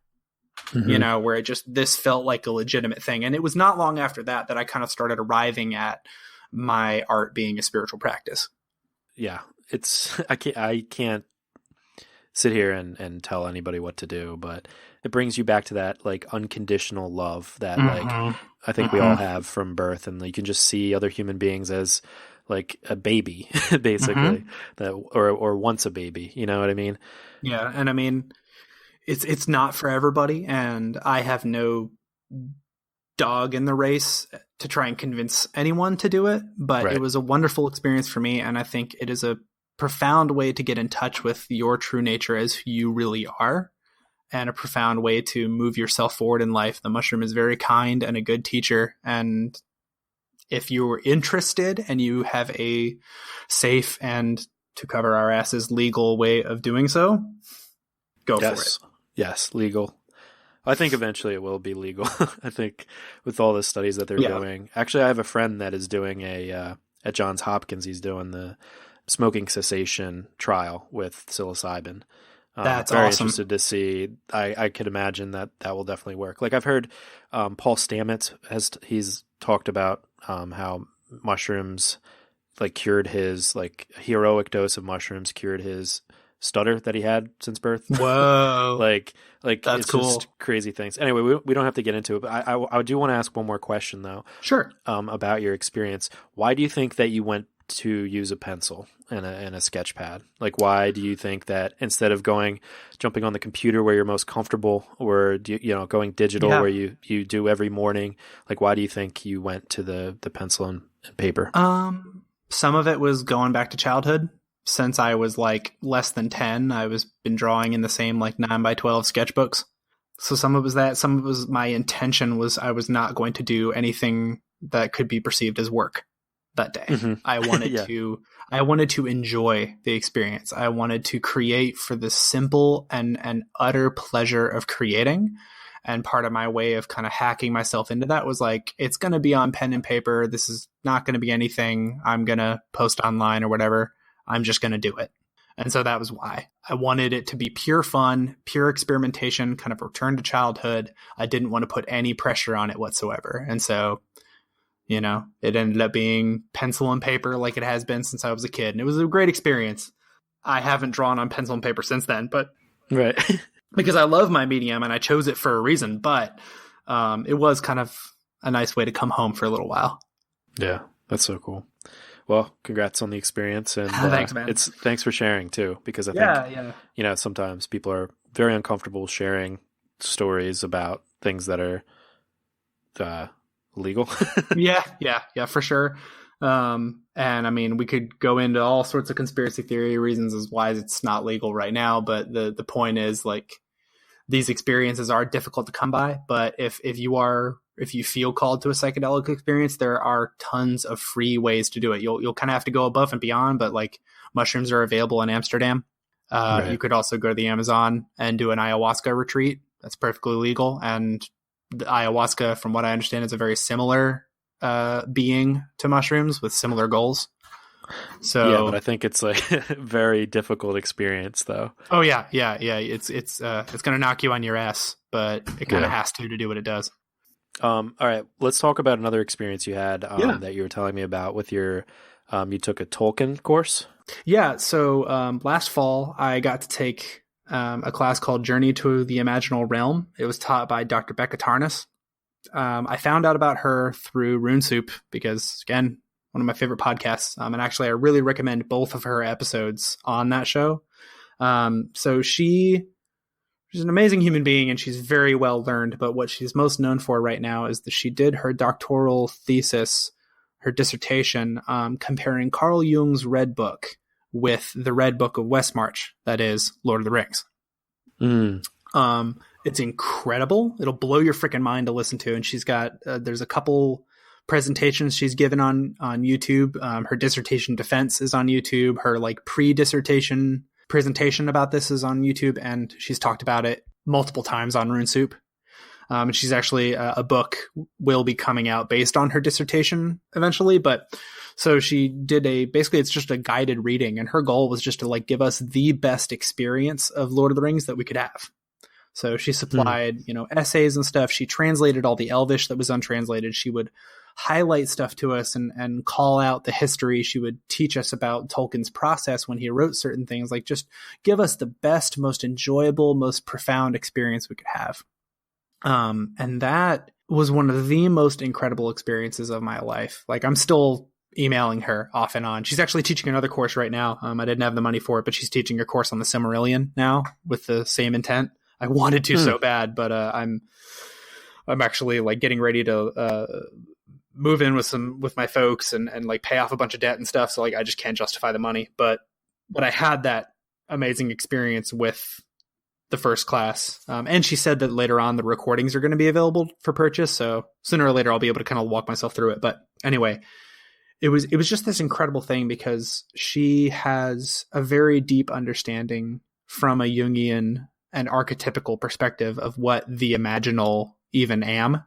where this felt like a legitimate thing. And it was not long after that I kind of started arriving at my art being a spiritual practice. Yeah. I can't sit here and tell anybody what to do, but it brings you back to that like unconditional love that like I think we all have from birth, and you can just see other human beings as like a baby basically, that or once a baby, you know what I mean? Yeah. And I mean, it's not for everybody, and I have no dog in the race to try and convince anyone to do it, but It was a wonderful experience for me, and I think it is a profound way to get in touch with your true nature as who you really are, and a profound way to move yourself forward in life. The mushroom is very kind and a good teacher, and if you're interested and you have a safe and, to cover our asses, legal way of doing so, go for it. Yes, legal. I think eventually it will be legal. I think with all the studies that they're doing. Actually, I have a friend that is doing at Johns Hopkins, he's doing the smoking cessation trial with psilocybin. That's very awesome. interested to see. I could imagine that will definitely work. Like I've heard Paul Stamets he's talked about how mushrooms like cured his like heroic dose of mushrooms cured his stutter that he had since birth. Whoa. like That's it's cool. just crazy things. Anyway, we don't have to get into it, but I do want to ask one more question though. Sure. About your experience. Why do you think that you went to use a pencil and a sketch pad? Like, why do you think that instead of jumping on the computer where you're most comfortable, or going digital where you do every morning, like why do you think you went to the pencil and paper? Some of it was going back to childhood. Since I was like less than 10, I was been drawing in the same like 9x12 sketchbooks. So some of it was that. Some of it was my intention was I was not going to do anything that could be perceived as work that day. Mm-hmm. I wanted to enjoy the experience. I wanted to create for the simple and utter pleasure of creating. And part of my way of kind of hacking myself into that was like, it's going to be on pen and paper. This is not going to be anything I'm going to post online or whatever. I'm just going to do it. And so that was why I wanted it to be pure fun, pure experimentation, kind of return to childhood. I didn't want to put any pressure on it whatsoever. And so, it ended up being pencil and paper like it has been since I was a kid. And it was a great experience. I haven't drawn on pencil and paper since then, but right. Because I love my medium and I chose it for a reason, but it was kind of a nice way to come home for a little while. Yeah, that's so cool. Well, congrats on the experience, and thanks, man. Thanks for sharing too, because I think sometimes people are very uncomfortable sharing stories about things that are legal. yeah, for sure. And I mean, we could go into all sorts of conspiracy theory reasons as why it's not legal right now, but the point is like these experiences are difficult to come by. But if you feel called to a psychedelic experience, there are tons of free ways to do it. You'll kind of have to go above and beyond, but like mushrooms are available in Amsterdam. Right. You could also go to the Amazon and do an ayahuasca retreat. That's perfectly legal. And the ayahuasca, from what I understand, is a very similar being to mushrooms with similar goals. So yeah, but I think it's like a very difficult experience though. Oh yeah. It's going to knock you on your ass, but it kind of has to do what it does. All right, let's talk about another experience you had that you were telling me about with your, you took a Tolkien course. Yeah. So last fall I got to take a class called Journey to the Imaginal Realm. It was taught by Dr. Becca Tarnas. I found out about her through Rune Soup because, again, one of my favorite podcasts. And actually, I really recommend both of her episodes on that show. So she's an amazing human being and she's very well learned. But what she's most known for right now is that she did her doctoral thesis, her dissertation, comparing Carl Jung's Red Book with the Red Book of Westmarch, that is Lord of the Rings. It's incredible. It'll blow your freaking mind to listen to. And she's got, there's a couple presentations she's given on YouTube. Her dissertation defense is on YouTube. Her like pre-dissertation presentation about this is on YouTube. And she's talked about it multiple times on Rune Soup. And she's actually, a book will be coming out based on her dissertation eventually. But so she did basically it's just a guided reading. And her goal was just to like give us the best experience of Lord of the Rings that we could have. So she supplied, essays and stuff. She translated all the Elvish that was untranslated. She would highlight stuff to us and call out the history. She would teach us about Tolkien's process when he wrote certain things, like just give us the best, most enjoyable, most profound experience we could have. And that was one of the most incredible experiences of my life. Like I'm still emailing her off and on. She's actually teaching another course right now. I didn't have the money for it, but she's teaching a course on the Silmarillion now with the same intent. I wanted to so bad, but I'm actually like getting ready to move in with my folks and like pay off a bunch of debt and stuff. So like I just can't justify the money. But I had that amazing experience with the first class. And she said that later on the recordings are going to be available for purchase. So sooner or later I'll be able to kind of walk myself through it. But anyway, it was just this incredible thing because she has a very deep understanding from a Jungian and archetypical perspective of what the imaginal even am.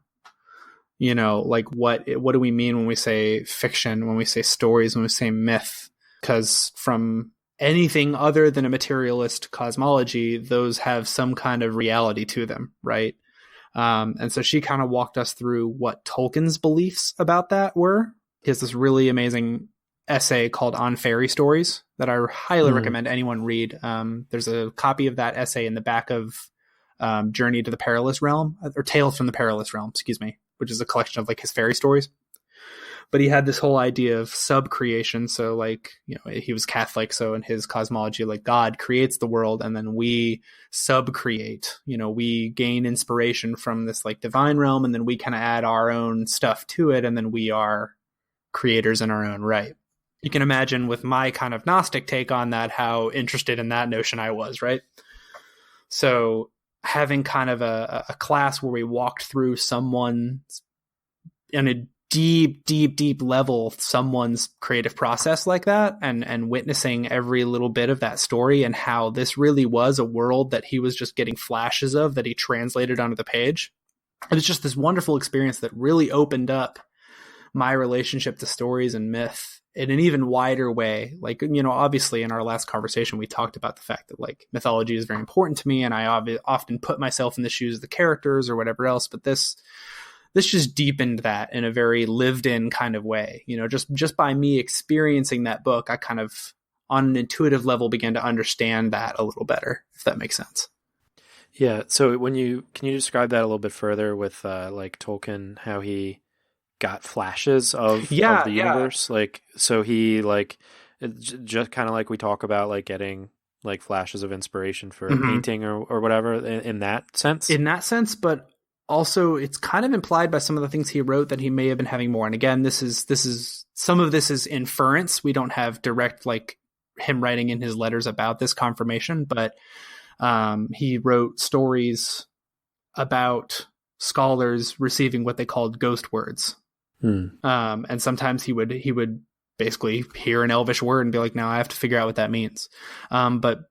Like what do we mean when we say fiction, when we say stories, when we say myth? Because from anything other than a materialist cosmology, those have some kind of reality to them, right? And so she kind of walked us through what Tolkien's beliefs about that were. He has this really amazing essay called On Fairy Stories that I highly recommend anyone read. There's a copy of that essay in the back of Journey to the Perilous Realm, or Tales from the Perilous Realm, excuse me, which is a collection of like his fairy stories. But he had this whole idea of sub-creation. So like, you know, he was Catholic. So in his cosmology, like God creates the world and then we sub-create, you know, we gain inspiration from this like divine realm and then we kind of add our own stuff to it. And then we are creators in our own right. You can imagine with my kind of Gnostic take on that, how interested in that notion I was, right? So having kind of a class where we walked through someone's in a deep level, someone's creative process like that, and witnessing every little bit of that story and how this really was a world that he was just getting flashes of that he translated onto the page. It was just this wonderful experience that really opened up my relationship to stories and myth in an even wider way. Like, you know, obviously in our last conversation, we talked about the fact that like mythology is very important to me and I often put myself in the shoes of the characters or whatever else. But this just deepened that in a very lived in kind of way. You know, just by me experiencing that book, I kind of on an intuitive level began to understand that a little better, if that makes sense. Yeah. So can you describe that a little bit further with like Tolkien, how he got flashes of the universe? Like, so he like, just kind of like we talk about like getting like flashes of inspiration for painting or whatever in that sense. In that sense, but also it's kind of implied by some of the things he wrote that he may have been having more. And again, this is some of this is inference. We don't have direct like him writing in his letters about this confirmation, but he wrote stories about scholars receiving what they called ghost words. And sometimes he would basically hear an Elvish word and be like, now I have to figure out what that means. But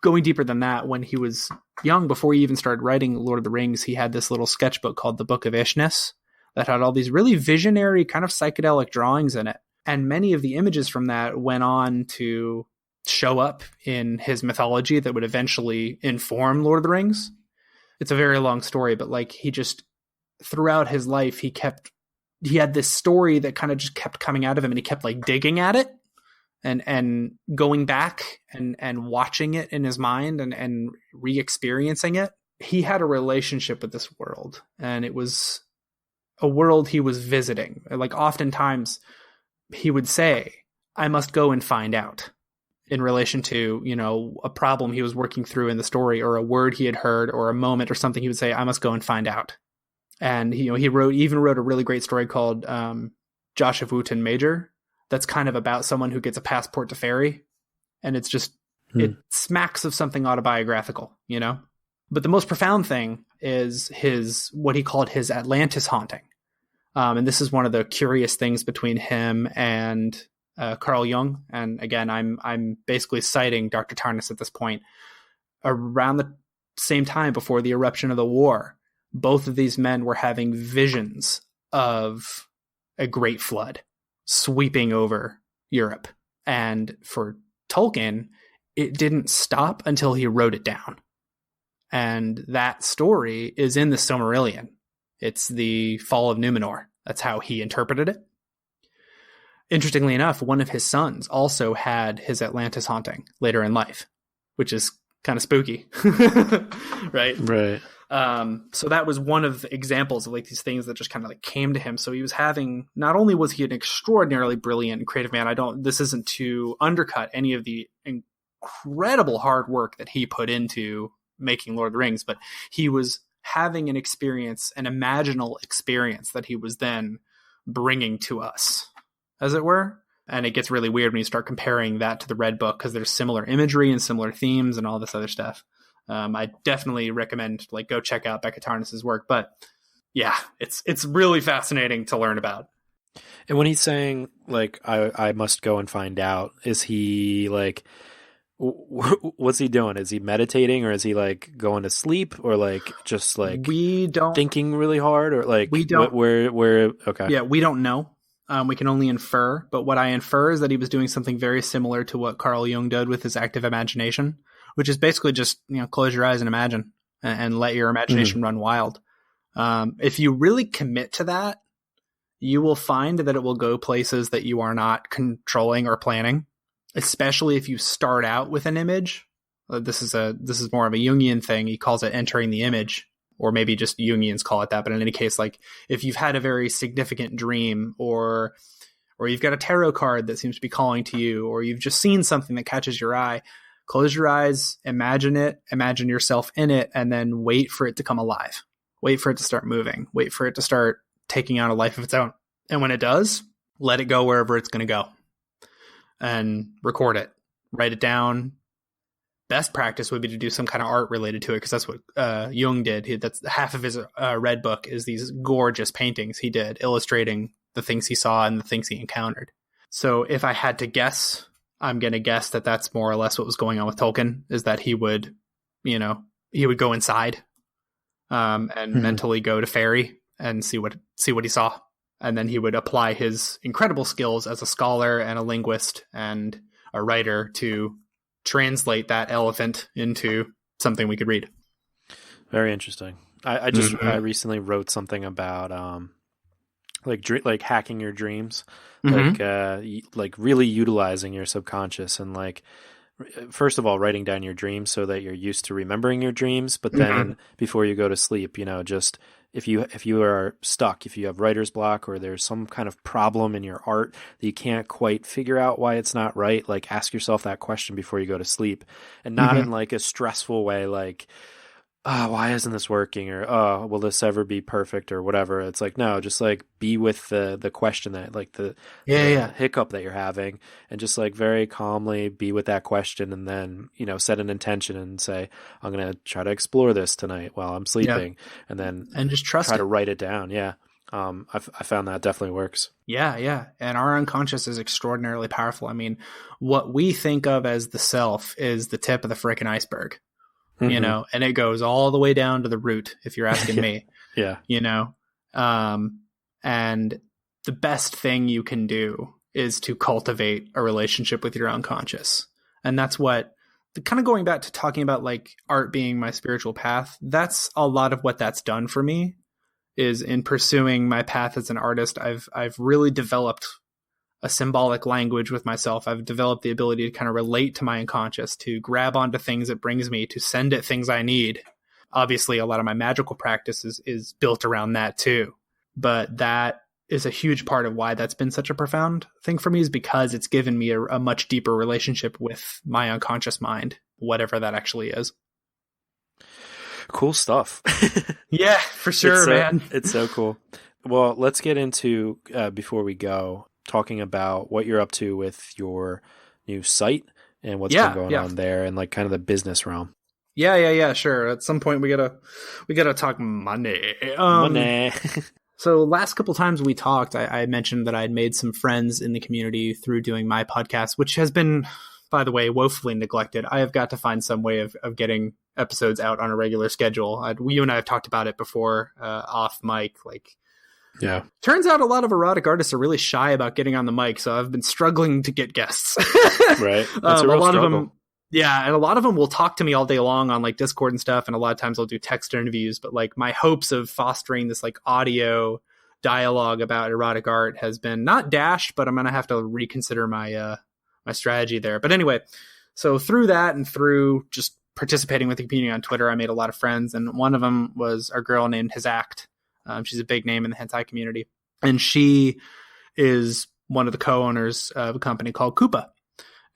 going deeper than that, when he was young, before he even started writing Lord of the Rings, he had this little sketchbook called the Book of Ishnis that had all these really visionary kind of psychedelic drawings in it. And many of the images from that went on to show up in his mythology that would eventually inform Lord of the Rings. It's a very long story, but like he just, throughout his life, he had this story that kind of just kept coming out of him and he kept like digging at it and going back and watching it in his mind and re-experiencing it. He had a relationship with this world and it was a world he was visiting. Like oftentimes he would say, I must go and find out, in relation to, you know, a problem he was working through in the story or a word he had heard or a moment or something. He would say, I must go and find out. And he even wrote a really great story called Joshua Wooten Major. That's kind of about someone who gets a passport to fairy. And it's just, it smacks of something autobiographical, you know? But the most profound thing is what he called his Atlantis haunting. And this is one of the curious things between him and Carl Jung. And again, I'm basically citing Dr. Tarnas at this point. Around the same time before the eruption of the war, both of these men were having visions of a great flood sweeping over Europe. And for Tolkien, it didn't stop until he wrote it down. And that story is in the Silmarillion. It's the fall of Numenor. That's how he interpreted it. Interestingly enough, one of his sons also had his Atlantis haunting later in life, which is kind of spooky. Right. So that was one of the examples of like these things that just kind of like came to him. So he was having, not only was he an extraordinarily brilliant and creative man, this isn't to undercut any of the incredible hard work that he put into making Lord of the Rings, but he was having an experience, an imaginal experience that he was then bringing to us, as it were. And it gets really weird when you start comparing that to the Red Book, because there's similar imagery and similar themes and all this other stuff. I definitely recommend go check out Becca Tarnas's work. But yeah, it's really fascinating to learn about. And when he's saying I must go and find out, is he what's he doing? Is he meditating, or is he going to sleep, or just we don't thinking really hard, or we don't where okay. Yeah, we don't know. We can only infer, but what I infer is that he was doing something very similar to what Carl Jung did with his active imagination, which is basically just, close your eyes and imagine and let your imagination run wild. If you really commit to that, you will find that it will go places that you are not controlling or planning, especially if you start out with an image. This is more of a Jungian thing. He calls it entering the image, or maybe just Jungians call it that. But in any case, like if you've had a very significant dream, or you've got a tarot card that seems to be calling to you, or you've just seen something that catches your eye, close your eyes, imagine it, imagine yourself in it, and then wait for it to come alive. Wait for it to start moving. Wait for it to start taking on a life of its own. And when it does, let it go wherever it's going to go and record it, write it down. Best practice would be to do some kind of art related to it, because that's what Jung did. That's half of his Red Book is these gorgeous paintings he did illustrating the things he saw and the things he encountered. So if I had to guess, I'm going to guess that that's more or less what was going on with Tolkien, is that he would go inside and mentally go to fairy and see what he saw. And then he would apply his incredible skills as a scholar and a linguist and a writer to translate that elephant into something we could read. Very interesting. I recently wrote something about like hacking your dreams, like really utilizing your subconscious, and like first of all writing down your dreams so that you're used to remembering your dreams, but then before you go to sleep, just if you are stuck, if you have writer's block, or there's some kind of problem in your art that you can't quite figure out why it's not right, like ask yourself that question before you go to sleep, and not in like a stressful way, like, oh, why isn't this working? Or, oh, will this ever be perfect, or whatever. It's like, no, just like be with the question, that like the hiccup that you're having, and just like very calmly be with that question, and then, set an intention and say, I'm going to try to explore this tonight while I'm sleeping, and just try to write it down. Yeah. I found that definitely works. Yeah. And our unconscious is extraordinarily powerful. I mean, what we think of as the self is the tip of the frickin' iceberg. And it goes all the way down to the root, if you're asking me. Yeah. And the best thing you can do is to cultivate a relationship with your unconscious. And that's what, kind of going back to talking about like art being my spiritual path, that's a lot of what that's done for me, is in pursuing my path as an artist. I've really developed a symbolic language with myself. I've developed the ability to kind of relate to my unconscious, to grab onto things it brings me, to send it things I need. Obviously, a lot of my magical practice is built around that too. But that is a huge part of why that's been such a profound thing for me, is because it's given me a much deeper relationship with my unconscious mind, whatever that actually is. Cool stuff. Yeah, for sure, man. It's so cool. Well, let's get into, before we go, talking about what you're up to with your new site and what's been going on there, and like kind of the business realm. Yeah, sure. At some point we gotta talk money. Money. So last couple times we talked, I mentioned that I had made some friends in the community through doing my podcast, which has been, by the way, woefully neglected. I have got to find some way of getting episodes out on a regular schedule. You and I have talked about it before, off mic, yeah. Turns out a lot of erotic artists are really shy about getting on the mic, so I've been struggling to get guests. Right. That's a real lot struggle. Of them, yeah, and a lot of them will talk to me all day long on like Discord and stuff, and a lot of times I'll do text interviews, but like my hopes of fostering this like audio dialogue about erotic art has been not dashed, but I'm going to have to reconsider my my strategy there. But anyway, so through that and through just participating with the community on Twitter, I made a lot of friends, and one of them was a girl named Adhd. She's a big name in the hentai community, and she is one of the co-owners of a company called Coupa.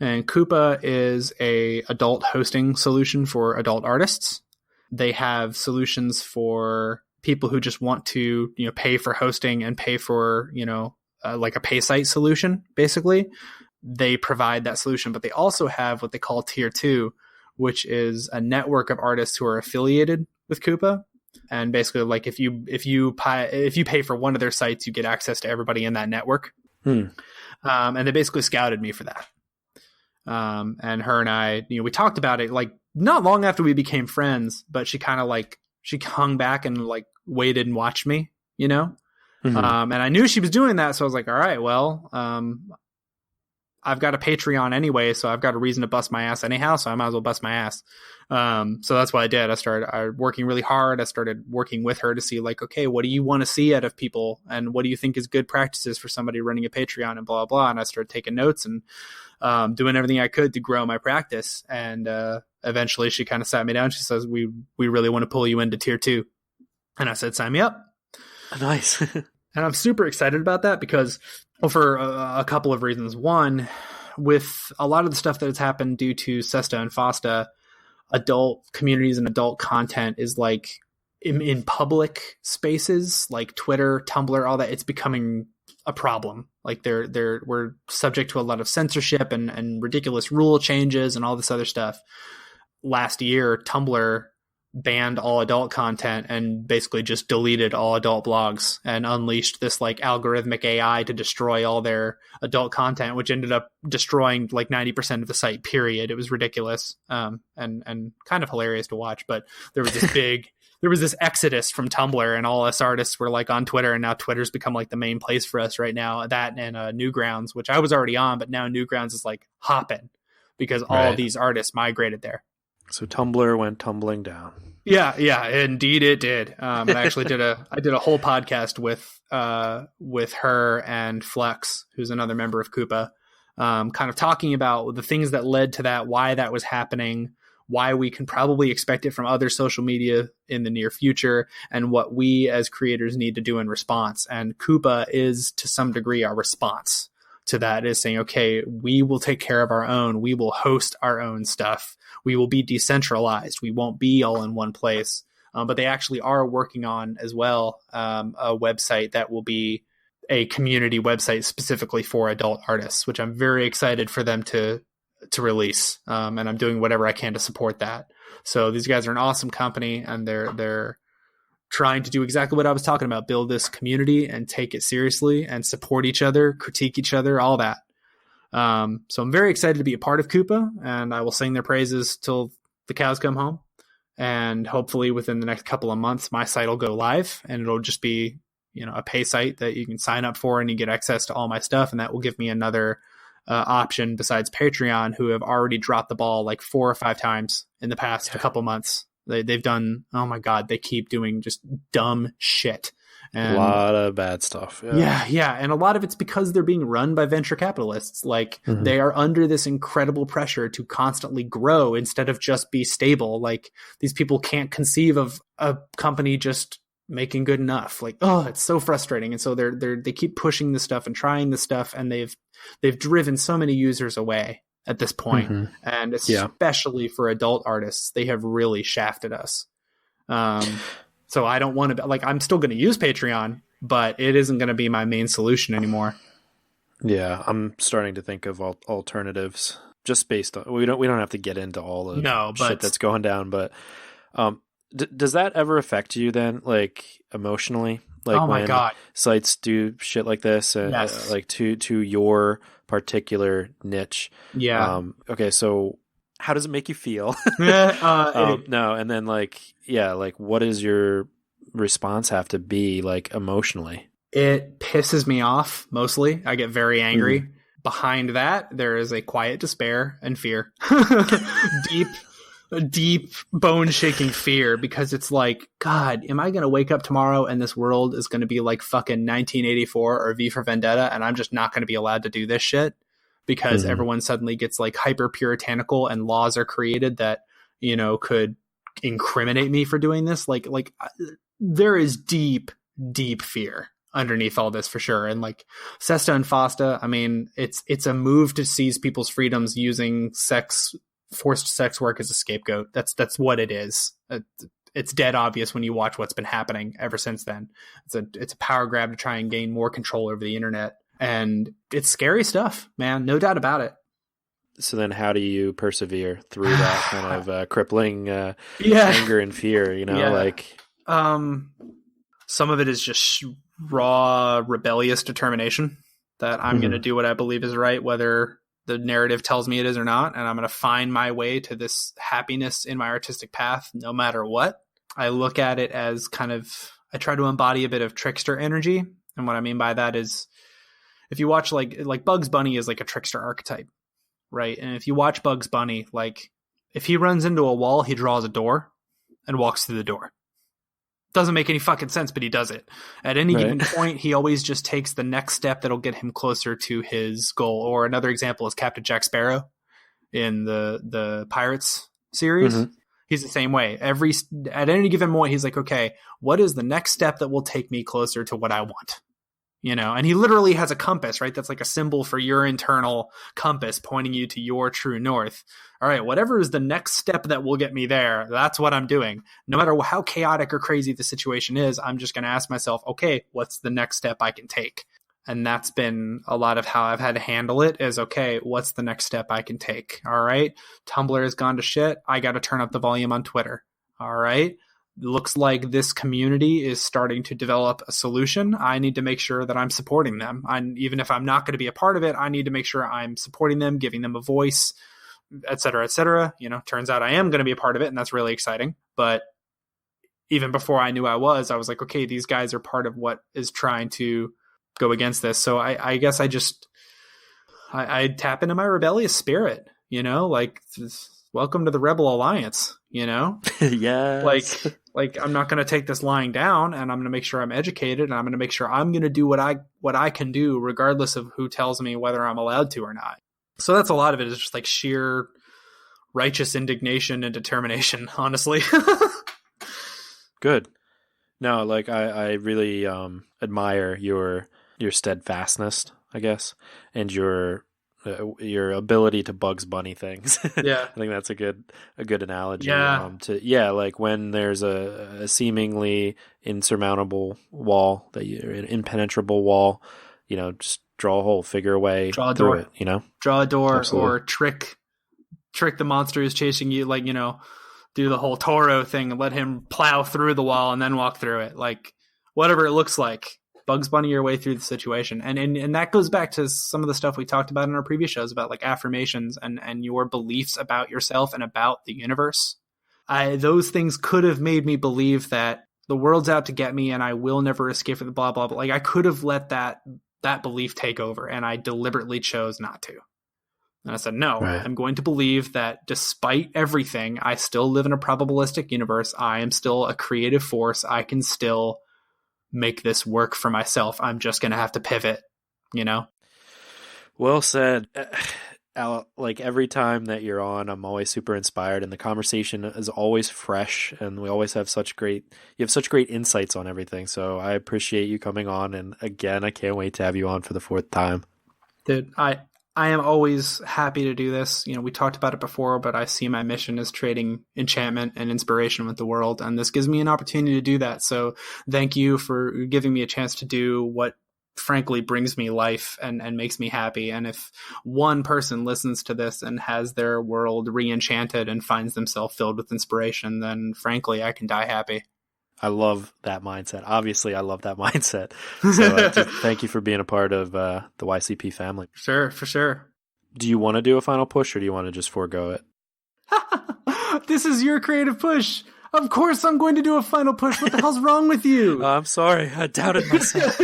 And Coupa is a adult hosting solution for adult artists. They have solutions for people who just want to, pay for hosting and pay for, like a pay site solution, basically. They provide that solution, but they also have what they call Tier 2, which is a network of artists who are affiliated with Coupa. And basically, like if you pay for one of their sites, you get access to everybody in that network. And they basically scouted me for that. And her and I, we talked about it like not long after we became friends, but she kind of like, she hung back and like waited and watched me, And I knew she was doing that. So I was like, all right, well, I've got a Patreon anyway, so I've got a reason to bust my ass anyhow, so I might as well bust my ass. So that's what I did. I started working really hard. I started working with her to see, like, okay, what do you want to see out of people? And what do you think is good practices for somebody running a Patreon and blah, blah. And I started taking notes and doing everything I could to grow my practice. And eventually she kind of sat me down. She says, we really want to pull you into tier 2. And I said, sign me up. Nice. And I'm super excited about that because, well, for a couple of reasons. One, with a lot of the stuff that has happened due to SESTA and FOSTA, adult communities and adult content is like in public spaces like Twitter, Tumblr, all that, it's becoming a problem. Like we're subject to a lot of censorship and ridiculous rule changes and all this other stuff. Last year, Tumblr banned all adult content and basically just deleted all adult blogs and unleashed this like algorithmic AI to destroy all their adult content, which ended up destroying like 90% of the site, period. It was ridiculous. And kind of hilarious to watch, but there was this exodus from Tumblr, and all us artists were like on Twitter, and now Twitter's become like the main place for us right now. That and Newgrounds, which I was already on, but now Newgrounds is like hopping because all these artists migrated there. So Tumblr went tumbling down. Yeah, indeed it did. I actually did a whole podcast with her and Flex, who's another member of Koopa, kind of talking about the things that led to that, why that was happening, why we can probably expect it from other social media in the near future, and what we as creators need to do in response. And Koopa is to some degree our response to that, is saying, okay, we will take care of our own. We will host our own stuff. We will be decentralized. We won't be all in one place. But they actually are working on as well a website that will be a community website specifically for adult artists, which I'm very excited for them to release. And I'm doing whatever I can to support that. So these guys are an awesome company, and they're trying to do exactly what I was talking about, build this community and take it seriously and support each other, critique each other, all that. So I'm very excited to be a part of Koopa, and I will sing their praises till the cows come home. And hopefully within the next couple of months, my site will go live, and it'll just be, a pay site that you can sign up for and you get access to all my stuff. And that will give me another option besides Patreon, who have already dropped the ball like 4 or 5 times in the past couple months. They've done, oh my God, they keep doing just dumb shit. And a lot of bad stuff. Yeah. And a lot of it's because they're being run by venture capitalists. Like they are under this incredible pressure to constantly grow instead of just be stable. Like these people can't conceive of a company just making good enough. Like, oh, it's so frustrating. And so they keep pushing this stuff and trying this stuff, and they've driven so many users away at this point. And especially for adult artists, they have really shafted us. So I don't want to, like, I'm still going to use Patreon, but it isn't going to be my main solution anymore. Yeah, I'm starting to think of alternatives, just based on, we don't have to get into all the shit that's going down, but does that ever affect you then, like emotionally? Like, oh my God, sites do shit like this, like to your particular niche. Yeah. Okay, so how does it make you feel? No, and then like what does your response have to be, like, emotionally? It pisses me off mostly. I get very angry. Behind that, there is a quiet despair and fear. Deep bone-shaking fear, because it's like, God, am I going to wake up tomorrow and this world is going to be like fucking 1984 or V for Vendetta, and I'm just not going to be allowed to do this shit because everyone suddenly gets like hyper puritanical and laws are created that, could incriminate me for doing this. Like there is deep fear underneath all this for sure. And like SESTA and FOSTA, I mean, it's a move to seize people's freedoms using forced sex work as a scapegoat. That's what it is. It's dead obvious when you watch what's been happening ever since then. It's a power grab to try and gain more control over the internet. And it's scary stuff, man. No doubt about it. So then how do you persevere through that kind of crippling anger and fear, some of it is just raw rebellious determination that I'm going to do what I believe is right, whether the narrative tells me it is or not. And I'm going to find my way to this happiness in my artistic path, no matter what. I look at it as I try to embody a bit of trickster energy. And what I mean by that is if you watch like Bugs Bunny is like a trickster archetype, right? And if you watch Bugs Bunny, like if he runs into a wall, he draws a door and walks through the door. Doesn't make any fucking sense, but he does it. At any given point, he always just takes the next step that'll get him closer to his goal. Or another example is Captain Jack Sparrow in the Pirates series. Mm-hmm. He's the same way. At any given point, he's like, okay, what is the next step that will take me closer to what I want? You know, and he literally has a compass, right? That's like a symbol for your internal compass pointing you to your true north. All right, whatever is the next step that will get me there, that's what I'm doing. No matter how chaotic or crazy the situation is, I'm just going to ask myself, okay, what's the next step I can take? And that's been a lot of how I've had to handle it is, okay, what's the next step I can take? All right, Tumblr has gone to shit. I got to turn up the volume on Twitter. All right. Looks like this community is starting to develop a solution. I need to make sure that I'm supporting them. Even if I'm not going to be a part of it, I need to make sure I'm supporting them, giving them a voice, et cetera, et cetera. You know, turns out I am going to be a part of it, and that's really exciting. But even before I knew I was like, okay, these guys are part of what is trying to go against this. So I guess I tap into my rebellious spirit, you know, like welcome to the Rebel Alliance, you know? Yes. Like I'm not going to take this lying down, and I'm going to make sure I'm educated, and I'm going to make sure I'm going to do what I can do regardless of who tells me whether I'm allowed to or not. So that's a lot of it is just like sheer righteous indignation and determination, honestly. Good. No, like I really admire your steadfastness, I guess, and your ability to Bugs Bunny things. Yeah. I think that's a good analogy. Yeah. Like when there's a seemingly insurmountable wall, an impenetrable wall, you know, just draw a hole, figure a way through it, you know? Draw a door. Absolutely. Or trick the monster who's chasing you, like, you know, do the whole Toro thing and let him plow through the wall and then walk through it. Like whatever it looks like. Bugs Bunny your way through the situation. And that goes back to some of the stuff we talked about in our previous shows about like affirmations and your beliefs about yourself and about the universe. Those things could have made me believe that the world's out to get me and I will never escape from the blah, blah, blah. Like I could have let that belief take over, and I deliberately chose not to. And I said, no, right. I'm going to believe that despite everything, I still live in a probabilistic universe. I am still a creative force. I can still make this work for myself. I'm just going to have to pivot, you know? Well said. Like every time that you're on, I'm always super inspired, and the conversation is always fresh, and we always have you have such great insights on everything. So I appreciate you coming on. And again, I can't wait to have you on for the 4th time. Dude, I am always happy to do this. You know, we talked about it before, but I see my mission as trading enchantment and inspiration with the world. And this gives me an opportunity to do that. So thank you for giving me a chance to do what frankly brings me life and makes me happy. And if one person listens to this and has their world re-enchanted and finds themselves filled with inspiration, then frankly, I can die happy. I love that mindset. Obviously, I love that mindset. So thank you for being a part of the YCP family. Sure, for sure. Do you want to do a final push, or do you want to just forego it? This is your creative push. Of course I'm going to do a final push. What the hell's wrong with you? I'm sorry. I doubted myself.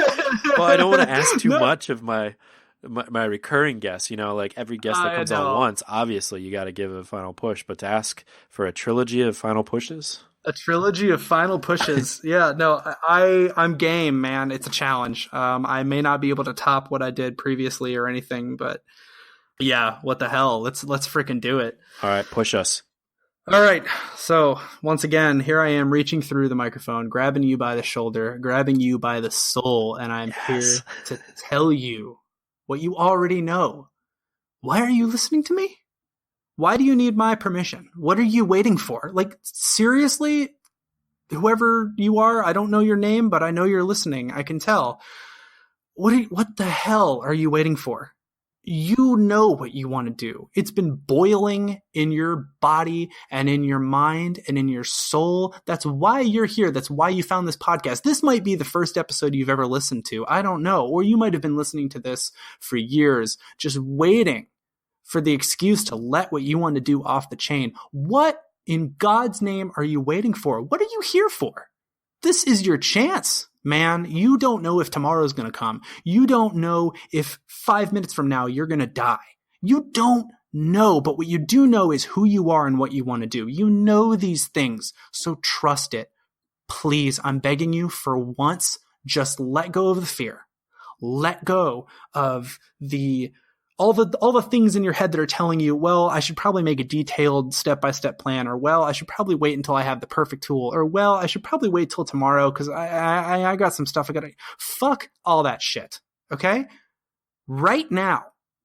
Well, I don't want to ask too much of my recurring guests. You know, like every guest that comes on once, obviously you got to give a final push. But to ask for a trilogy of final pushes? A trilogy of final pushes. Yeah, no, I'm game, man. It's a challenge. I may not be able to top what I did previously or anything, but yeah, what the hell? Let's freaking do it. All right, push us. All right. So once again, here I am reaching through the microphone, grabbing you by the shoulder, grabbing you by the soul, and I'm here to tell you what you already know. Why are you listening to me? Why do you need my permission? What are you waiting for? Like, seriously, whoever you are, I don't know your name, but I know you're listening. I can tell. What the hell are you waiting for? You know what you want to do. It's been boiling in your body and in your mind and in your soul. That's why you're here. That's why you found this podcast. This might be the first episode you've ever listened to. I don't know. Or you might have been listening to this for years, just waiting for the excuse to let what you want to do off the chain. What in God's name are you waiting for? What are you here for? This is your chance, man. You don't know if tomorrow's going to come. You don't know if 5 minutes from now you're going to die. You don't know, but what you do know is who you are and what you want to do. You know these things, so trust it. Please, I'm begging you for once, just let go of the fear. Let go of all the things in your head that are telling you, well, I should probably make a detailed step-by-step plan, or, well, I should probably wait until I have the perfect tool, or, well, I should probably wait till tomorrow because I got some stuff I got to... Fuck all that shit, okay? Right now,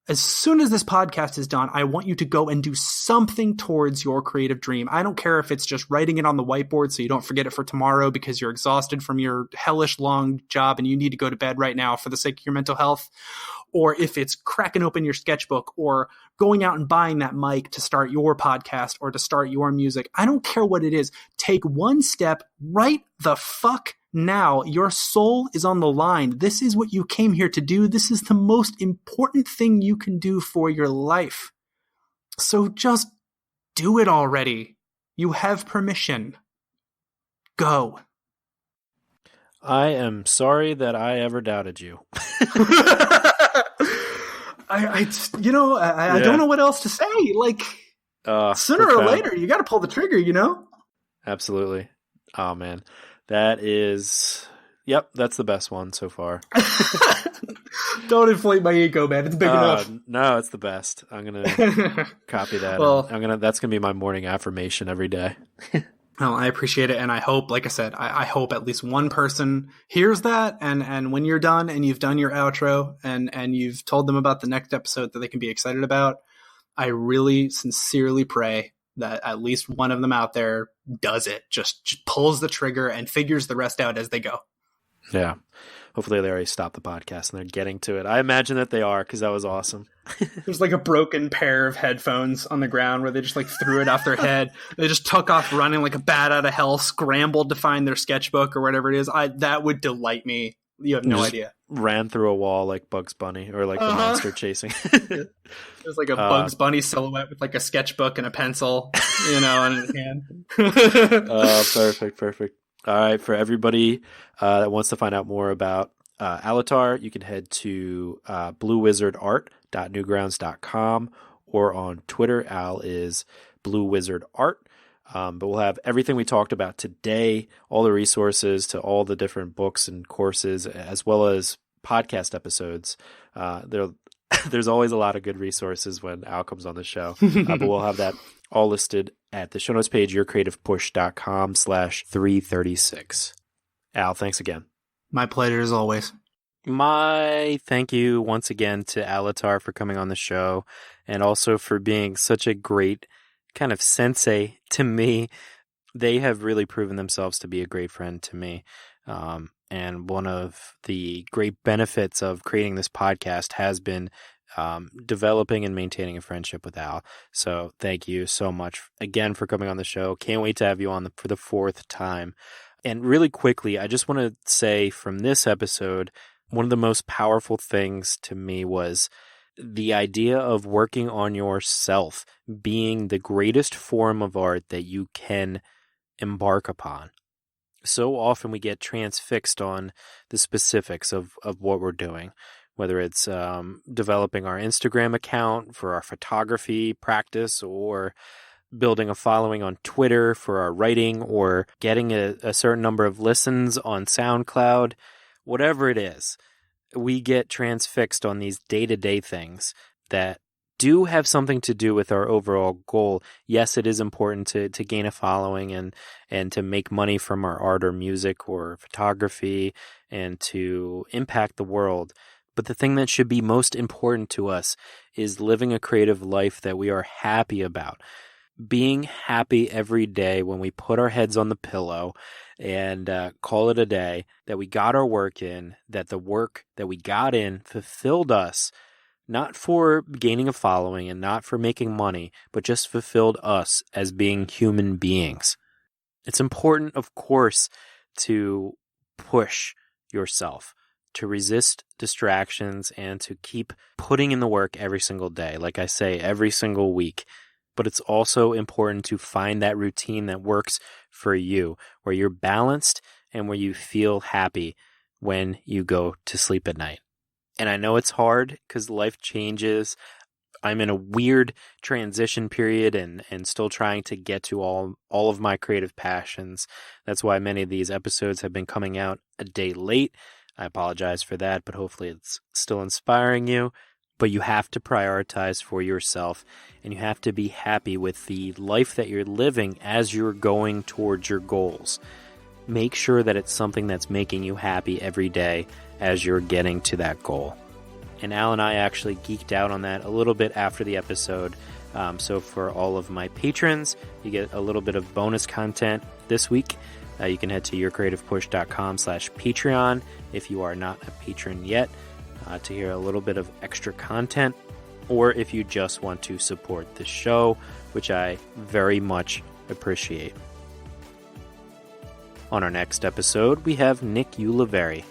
as soon as this podcast is done, I want you to go and do something towards your creative dream. I don't care if it's just writing it on the whiteboard so you don't forget it for tomorrow because you're exhausted from your hellish long job and you need to go to bed right now for the sake of your mental health, or if it's cracking open your sketchbook or going out and buying that mic to start your podcast or to start your music. I don't care what it is. Take one step right the fuck now. Your soul is on the line. This is what you came here to do. This is the most important thing you can do for your life. So just do it already. You have permission. Go. I am sorry that I ever doubted you. I don't know what else to say. Like, sooner or later, you got to pull the trigger, you know? Absolutely. Oh, man. That's the best one so far. Don't inflate my ego, man. It's big enough. No, it's the best. I'm going to copy that. Well, that's going to be my morning affirmation every day. Well, I appreciate it, and I hope, like I said, I hope at least one person hears that, and when you're done and you've done your outro and you've told them about the next episode that they can be excited about, I really sincerely pray that at least one of them out there does it, just pulls the trigger and figures the rest out as they go. Yeah. Hopefully they already stopped the podcast and they're getting to it. I imagine that they are, because that was awesome. There's like a broken pair of headphones on the ground where they just like threw it off their head. They just took off running like a bat out of hell, scrambled to find their sketchbook or whatever it is. That would delight me. You have no idea. Ran through a wall like Bugs Bunny, or like the monster chasing. There's like a Bugs Bunny silhouette with like a sketchbook and a pencil, in his hand. Perfect. All right, for everybody that wants to find out more about Alatar, you can head to bluewizardart.newgrounds.com, or on Twitter, Al is bluewizardart. But we'll have everything we talked about today, all the resources to all the different books and courses, as well as podcast episodes. There's always a lot of good resources when Al comes on the show, but we'll have that all listed at the show notes page, yourcreativepush.com/336. Al, thanks again. My pleasure as always. My thank you once again to Alatar for coming on the show, and also for being such a great kind of sensei to me. They have really proven themselves to be a great friend to me. And one of the great benefits of creating this podcast has been developing and maintaining a friendship with Al. So thank you so much again for coming on the show. Can't wait to have you on for the fourth time. And really quickly, I just want to say from this episode, one of the most powerful things to me was the idea of working on yourself being the greatest form of art that you can embark upon. So often we get transfixed on the specifics of what we're doing, whether it's developing our Instagram account for our photography practice, or building a following on Twitter for our writing, or getting a certain number of listens on SoundCloud. Whatever it is, we get transfixed on these day-to-day things that do have something to do with our overall goal. Yes, it is important to gain a following and to make money from our art or music or photography and to impact the world. But the thing that should be most important to us is living a creative life that we are happy about. Being happy every day when we put our heads on the pillow and call it a day, that we got our work in, that the work that we got in fulfilled us, not for gaining a following and not for making money, but just fulfilled us as being human beings. It's important, of course, to push yourself, to resist distractions, and to keep putting in the work every single day, like I say, every single week. But it's also important to find that routine that works for you, where you're balanced and where you feel happy. when you go to sleep at night. And I know it's hard because life changes. I'm in a weird transition period and still trying to get to all of my creative passions. That's why many of these episodes have been coming out a day late. I apologize for that, but hopefully it's still inspiring you. But you have to prioritize for yourself, and you have to be happy with the life that you're living as you're going towards your goals. Make sure that it's something that's making you happy every day as you're getting to that goal. And Al and I actually geeked out on that a little bit after the episode. So for all of my patrons, you get a little bit of bonus content this week. You can head to yourcreativepush.com/Patreon if you are not a patron yet to hear a little bit of extra content, or if you just want to support the show, which I very much appreciate. On our next episode, we have Nick Ulibarri.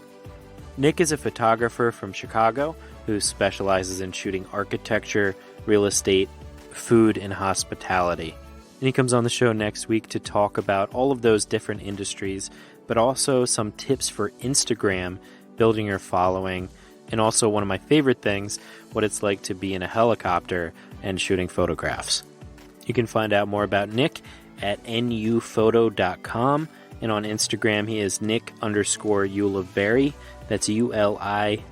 Nick is a photographer from Chicago who specializes in shooting architecture, real estate, food, and hospitality. And he comes on the show next week to talk about all of those different industries, but also some tips for Instagram, building your following, and also one of my favorite things, what it's like to be in a helicopter and shooting photographs. You can find out more about Nick at nuphoto.com. And on Instagram, he is Nick_Ulibarri. That's ULIVIERI.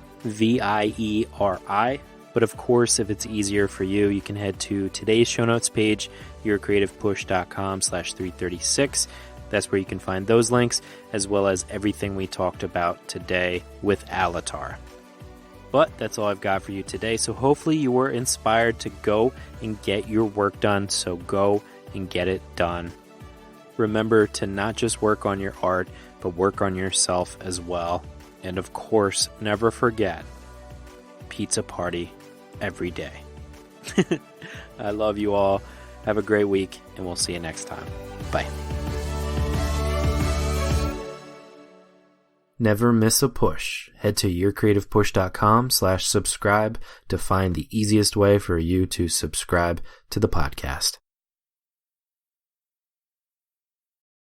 But of course, if it's easier for you, you can head to today's show notes page, yourcreativepush.com/336. That's where you can find those links, as well as everything we talked about today with Alatar. But that's all I've got for you today. So hopefully you were inspired to go and get your work done. So go and get it done. Remember to not just work on your art, but work on yourself as well. And of course, never forget, pizza party every day. I love you all. Have a great week, and we'll see you next time. Bye. Never miss a push. Head to yourcreativepush.com/subscribe to find the easiest way for you to subscribe to the podcast.